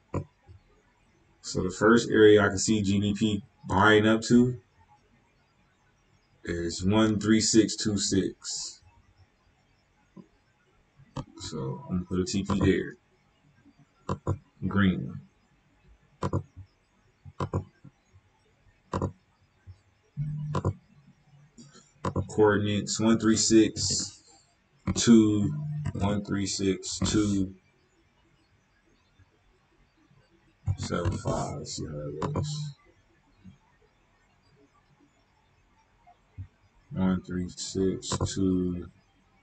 So the first area I can see GBP buying up to is 13626. So I'm gonna put a TP there. Green one. Coordinates 136.2, 136.275. Let's see how that looks. 13626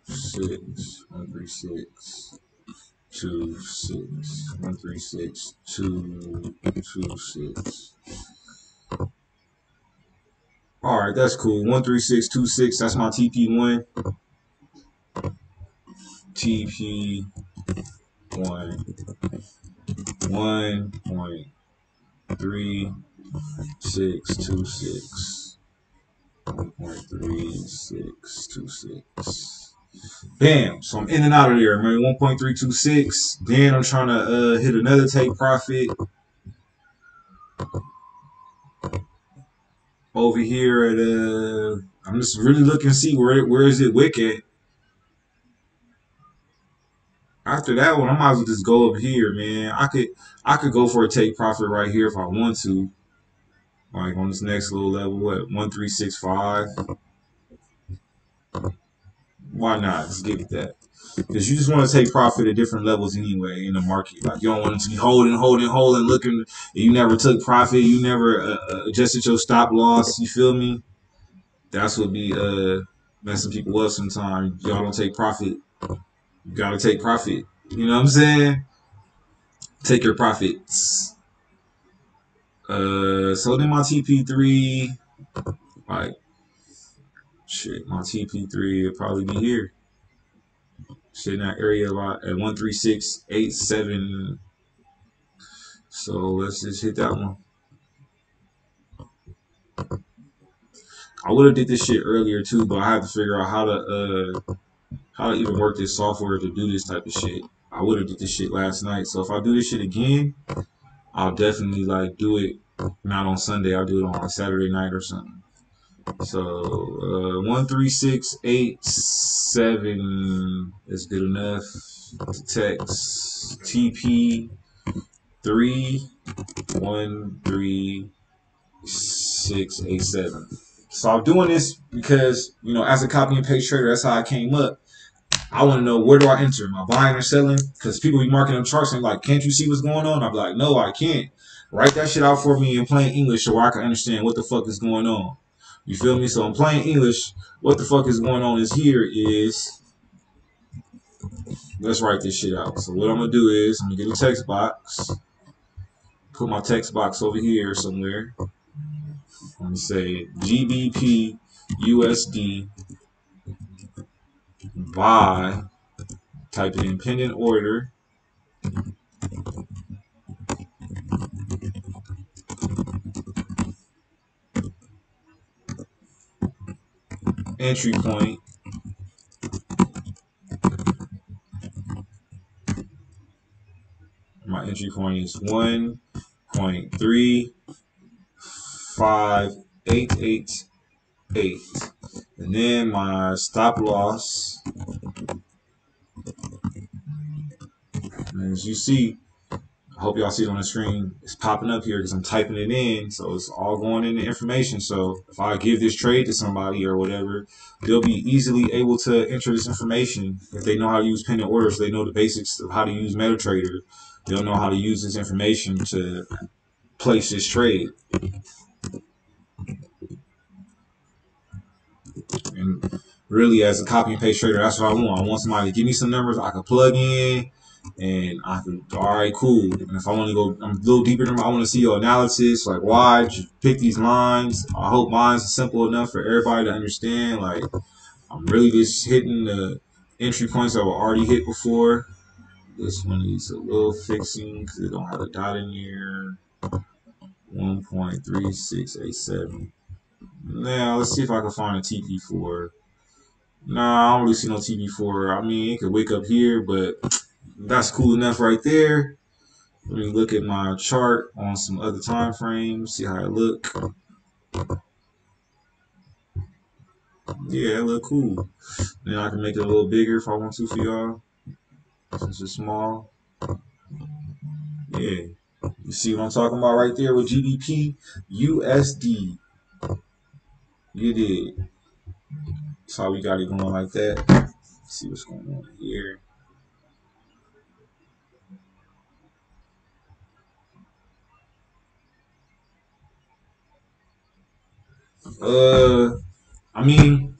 13626 13626. All right, that's cool. 13626. That's my TP1. TP1 1.3626. 1.3626. Bam. So I'm in and out of there, man. 1.326. Then I'm trying to hit another take profit over here at I'm just really looking to see where is it wick at. After that one, I might as well just go up here, man. I could go for a take profit right here if I want to. Like on this next little level, what 1365? Why not? Let's give it that. Because you just want to take profit at different levels anyway in the market. Like you don't want it to be holding, looking. You never took profit. You never adjusted your stop loss. You feel me? That's what be messing people up sometimes. Y'all don't take profit. You gotta take profit. You know what I'm saying? Take your profits. So then my TP3, like shit, my TP3 will probably be here. Shit in that area about at 13687. So let's just hit that one. I would have did this shit earlier too, but I had to figure out how to even work this software to do this type of shit. I would have did this shit last night. So if I do this shit again, I'll definitely like do it not on Sunday. I'll do it on like Saturday night or something. So 13687 is good enough to text TP 13687. So I'm doing this because, you know, as a copy and paste trader, that's how I came up. I want to know, where do I enter? Am I buying or selling? Because people be marking them charts and like, can't you see what's going on? I'm like, no, I can't. Write that shit out for me in plain English so I can understand what the fuck is going on. You feel me? So in plain English, what the fuck is going on is let's write this shit out. So what I'm going to do is, I'm going to get a text box. Put my text box over here somewhere. I'm going to say GBP USD buy. Type it in pending order. Entry point. My entry point is 1.35888. And then my stop loss, as you see, I hope y'all see it on the screen. It's popping up here because I'm typing it in, so it's all going in the information. So if I give this trade to somebody or whatever, they'll be easily able to enter this information if they know how to use pending orders. They know the basics of how to use MetaTrader. They'll know how to use this information to place this trade. And really, as a copy and paste trader, that's what I want. I want somebody to give me some numbers I can plug in, and I can, all right, cool. And if I want to go, I'm a little deeper than I want to see your analysis, like why did you pick these lines. I hope mine's is simple enough for everybody to understand. Like, I'm really just hitting the entry points that were already hit before. This one needs a little fixing because it don't have a dot in here. 1.3687. Now let's see if I can find a TP4. Nah, I don't really see no TP4. I mean, it could wake up here, but that's cool enough right there. Let me look at my chart on some other time frames, see how it look. Yeah, it look cool. Then I can make it a little bigger if I want to for y'all. Since it's small. Yeah. You see what I'm talking about right there with GBP USD. You did. That's how we got it going like that. Let's see what's going on here. I mean,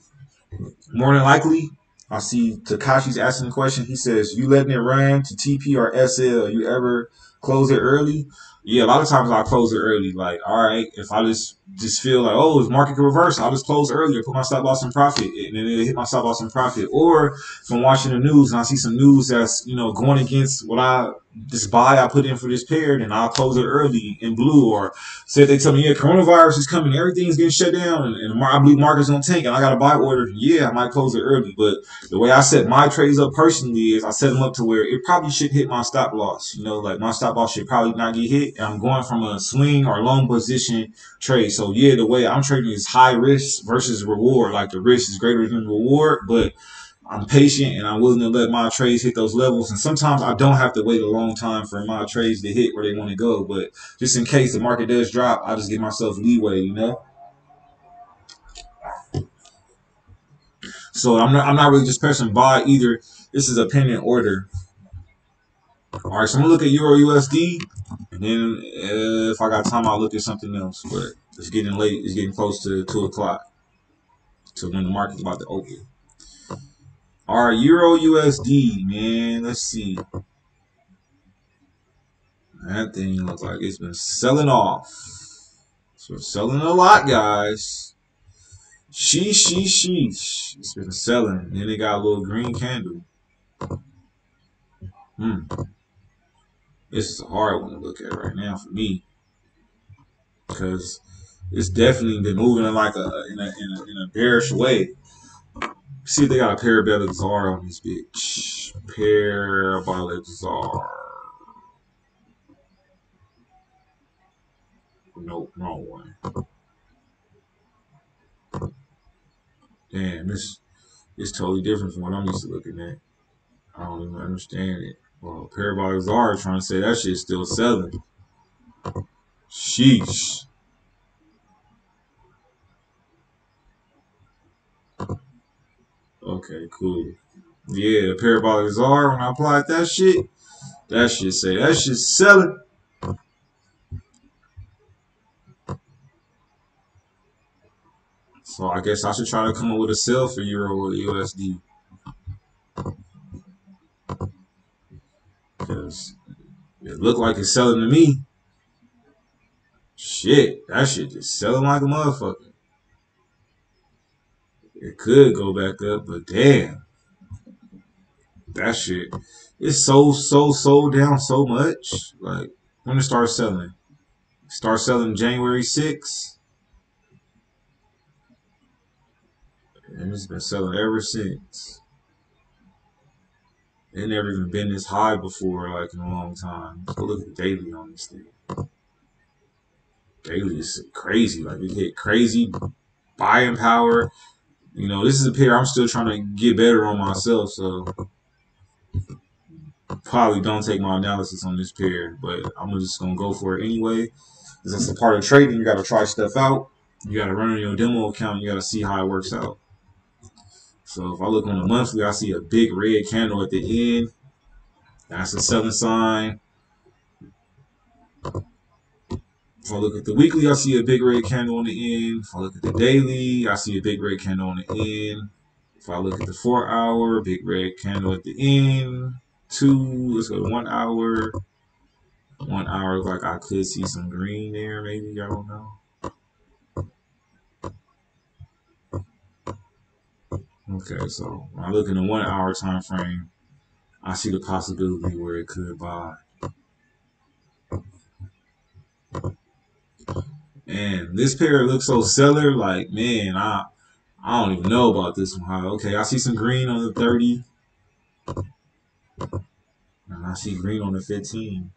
More than likely, I see Takashi's asking the question. He says, "You letting it run to TP or SL? You ever close it early?" Yeah, a lot of times I close it early. Like, all right, if I just feel like, oh, it's market can reverse, I'll just close earlier, put my stop loss in profit, and then it'll hit my stop loss in profit. Or if I'm watching the news and I see some news that's going against what this buy I put in for this pair, then I'll close it early in blue. Or say they tell me, yeah, coronavirus is coming, everything's getting shut down, and I believe market's gonna tank, and I got a buy order. Yeah, I might close it early, but the way I set my trades up personally is I set them up to where it probably should hit my stop loss. Like my stop loss should probably not get hit, and I'm going from a swing or long position trade. So yeah, the way I'm trading is high risk versus reward. Like the risk is greater than the reward, but I'm patient and I'm willing to let my trades hit those levels. And sometimes I don't have to wait a long time for my trades to hit where they want to go. But just in case the market does drop, I just give myself leeway. So I'm not really just pressing buy either. This is a pending order. All right, so I'm gonna look at Euro USD, and then if I got time, I'll look at something else. But it's getting late. It's getting close to 2 o'clock to when the market's about to open. All right, Euro USD, man. Let's see. That thing looks like it's been selling off. So selling a lot, guys. Sheesh. It's been selling. Then it got a little green candle. This is a hard one to look at right now for me because it's definitely been moving in like in a bearish way. See if they got a parabolic czar on this bitch. Parabolic czar. Nope, wrong one. Damn, this is totally different from what I'm used to looking at. I don't even understand it. Well, Parabolic Czar trying to say that shit's still selling. Sheesh. Okay, cool. Yeah, Parabolic Czar, when I applied that shit say that shit's selling. So I guess I should try to come up with a sell for Euro or USD. Because it looked like it's selling to me. Shit, that shit just selling like a motherfucker. It could go back up, but damn. That shit is so down so much. Like, when it starts selling? Start selling January 6th. And it's been selling ever since. It never even been this high before, like in a long time. Let's go look at the daily on this thing. Daily is crazy. Like it hit crazy buying power. This is a pair I'm still trying to get better on myself, so probably don't take my analysis on this pair, but I'm just gonna go for it anyway. Because that's a part of trading. You gotta try stuff out. You gotta run on your demo account. You gotta see how it works out. So if I look on the monthly, I see a big red candle at the end. That's a selling sign. If I look at the weekly, I see a big red candle on the end. If I look at the daily, I see a big red candle on the end. If I look at the 4-hour, big red candle at the end. Let's go to 1 hour. 1 hour, like I could see some green there, maybe. I don't know. Okay, so when I look in the 1 hour time frame, I see the possibility where it could buy. And this pair looks so seller, like, man, I don't even know about this one. Okay, I see some green on the 30. And I see green on the 15.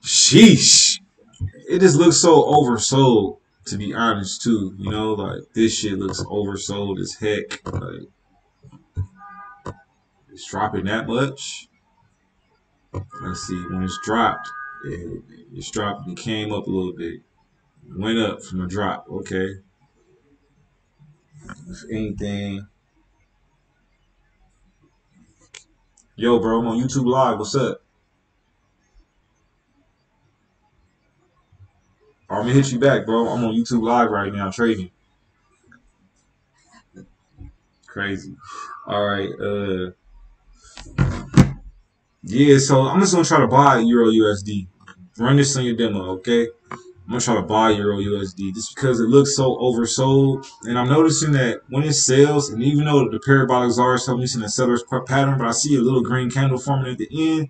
Sheesh. It just looks so oversold, to be honest, too. Like, this shit looks oversold as heck. Like, it's dropping that much. Let's see, when it's dropped, it's dropped, it came up a little bit. Went up from a drop, okay. If anything. Yo, bro, I'm on YouTube Live. What's up? I'm gonna hit you back, bro. I'm on YouTube Live right now trading. Crazy. All right. Yeah. So I'm just gonna try to buy Euro USD. Run this on your demo, okay? I'm gonna try to buy Euro USD just because it looks so oversold, and I'm noticing that when it sells, and even though the parabolic ZAR is telling me it's in a seller's pattern, but I see a little green candle forming at the end.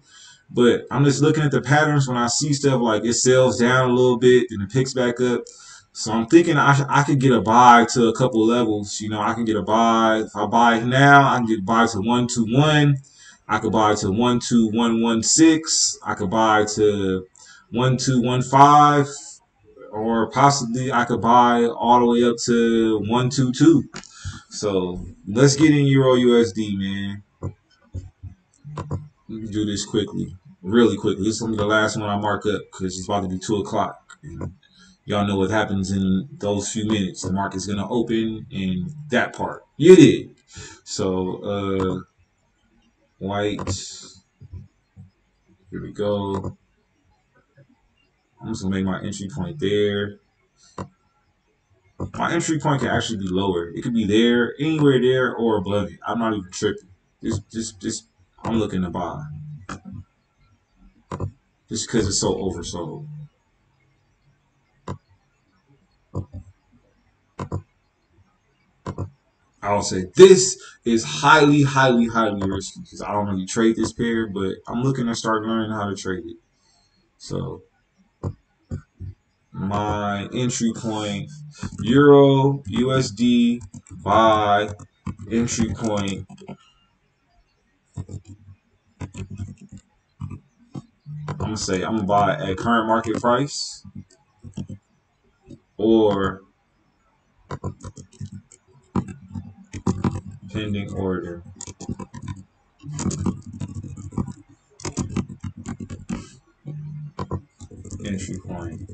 But I'm just looking at the patterns when I see stuff like it sells down a little bit, then it picks back up. So I'm thinking I could get a buy to a couple levels. You know, I can get a buy. If I buy it now, I can get a buy to 121. I could buy to 12116. I could buy to 1215, or possibly I could buy all the way up to 122. So let's get in Euro USD, man. Let me do this quickly, really quickly. This is gonna be the last one I mark up because it's about to be 2 o'clock. And y'all know what happens in those few minutes. The market's gonna open in that part. You did. So white. Here we go. I'm just gonna make my entry point there. My entry point can actually be lower. It could be there, anywhere there, or above it. I'm not even tripping. Just I'm looking to buy. Just because it's so oversold. I would say this is highly, highly, highly risky because I don't really trade this pair, but I'm looking to start learning how to trade it. So my entry point, Euro USD buy entry point. I'm gonna buy at current market price or pending order. Entry point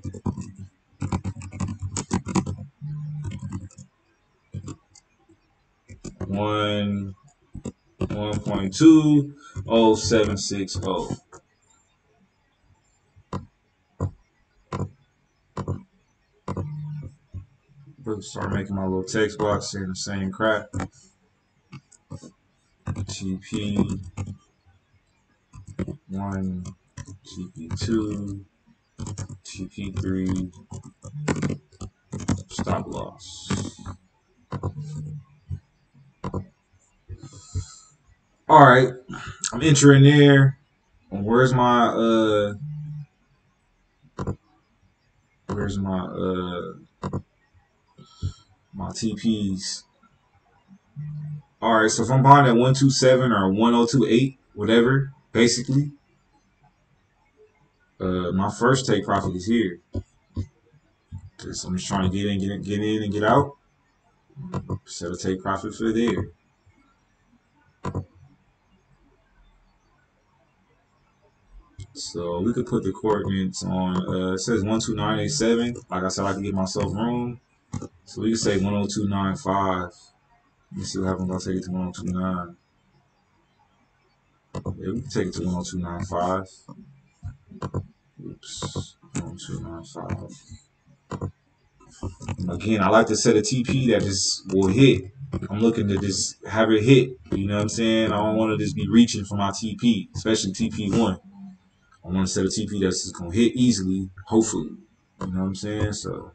1.20760. Start making my little text box saying the same crap. TP 1, TP 2, TP 3, stop loss. All right, I'm entering there. Where's my my TPs? All right, so if I'm buying at 127 or 1028, whatever, basically, my first take profit is here. So I'm just trying to get in and get out. Set a take profit for there. So we could put the coordinates on. It says 12987. Like I said, I can get myself room. So we can say 10295. Let me see what happens if I take it to 1029. Yeah, we can take it to 10295. Oops, 10295. Again, I like to set a TP that just will hit. I'm looking to just have it hit. You know what I'm saying? I don't want to just be reaching for my TP, especially TP1. I want to set a TP that's just going to hit easily, hopefully. You know what I'm saying? So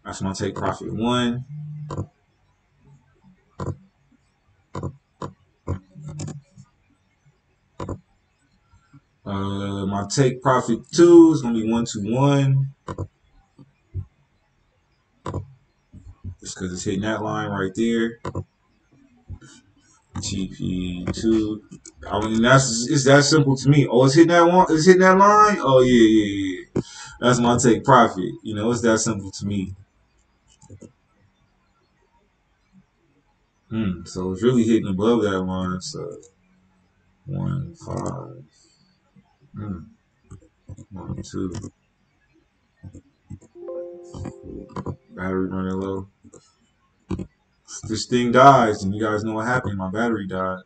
that's my take profit 1. My take profit 2 is going to be 121. Just because it's hitting that line right there. TP2. I mean, it's that simple to me. Oh, it's hitting that one. It's hitting that line. Oh yeah. That's my take profit. You know, it's that simple to me. So it's really hitting above that line. So 1, 5. 1, 2. Battery running low. If this thing dies, and you guys know what happened. My battery died.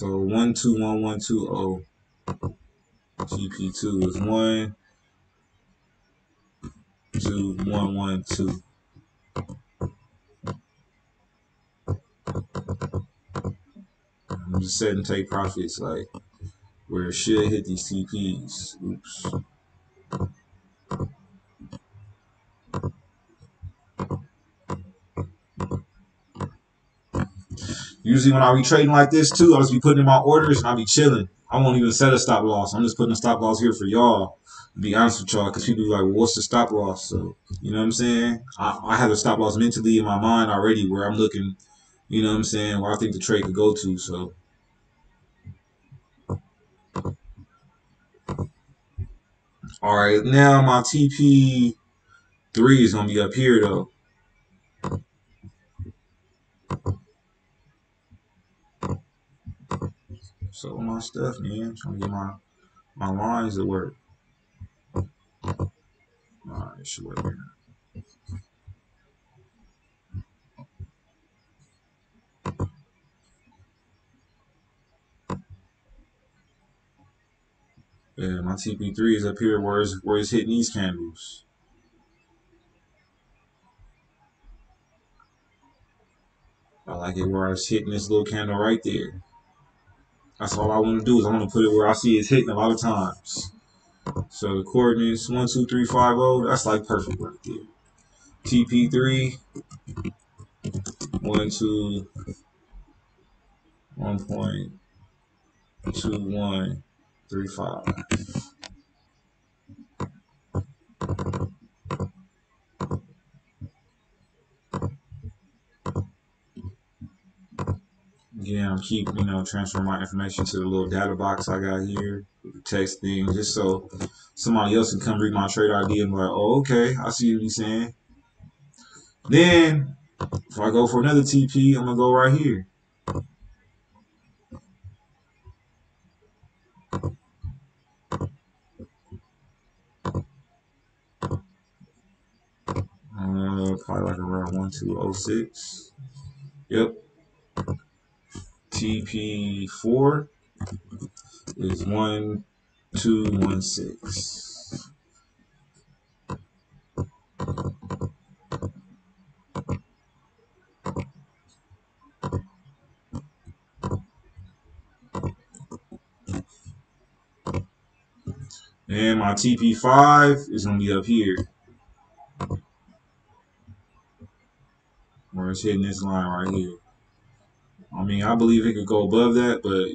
So 121120. TP2 is 12112. I'm just setting take profits like where it should hit these TPs. Oops. Usually when I be trading like this too, I'll just be putting in my orders and I'll be chilling. I won't even set a stop loss. I'm just putting a stop loss here for y'all. To be honest with y'all, because people be like, well, what's the stop loss? So, you know what I'm saying? I have a stop loss mentally in my mind already where I'm looking, you know what I'm saying, where I think the trade could go to. So, all right, now my TP3 is going to be up here though. So, my stuff, man, I'm trying to get my lines to work. All right, it should work here. Yeah, my TP3 is up here where it's hitting these candles. I like it where it's hitting this little candle right there. That's all I want to do is I want to put it where I see it's hitting a lot of times. So the coordinates 1, 2, 3, 5, 0. That's like perfect right there. TP3 1, 2, 1.2135. Again, I'm keep transferring my information to the little data box I got here, the text thing, just so somebody else can come read my trade ID and be like, oh, okay, I see what he's saying. Then if I go for another TP, I'm gonna go right here. Probably like around 1206. Yep. TP4 is 1216. And my TP5 is gonna be up here, where it's hitting this line right here. I mean, I believe it could go above that, but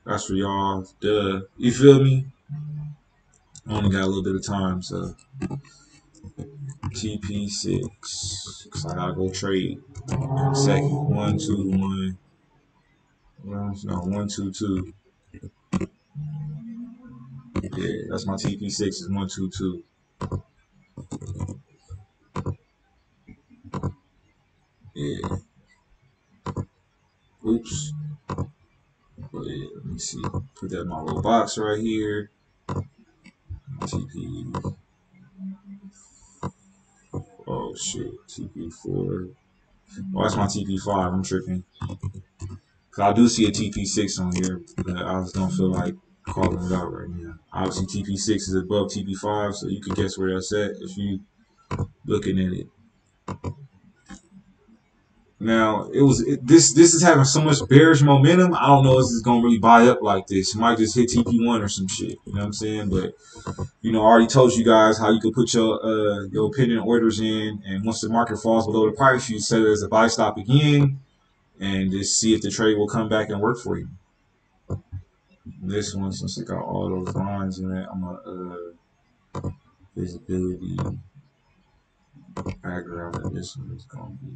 that's for y'all. Duh. You feel me? I only got a little bit of time, so TP6. Cause I gotta go trade in a second. 1, 2, 1. No, 1, 2, 2. Yeah, that's my TP6 is 1, 2, 2. Yeah. Oops. But yeah, let me see. Put that in my little box right here. TP. Oh shit. TP4. Oh, that's my TP5. I'm tripping. Cause I do see a TP6 on here, but I just don't feel like calling it out right now. Obviously, TP6 is above TP5, so you can guess where that's at if you looking at it. Now, this is having so much bearish momentum. I don't know if it's gonna really buy up like this. It might just hit TP1 or some shit. You know what I'm saying? But I already told you guys how you can put your opinion orders in, and once the market falls below the price, you set it as a buy stop again, and just see if the trade will come back and work for you. This one, since it got all those lines in it, I'm gonna visibility background, and this one is gonna be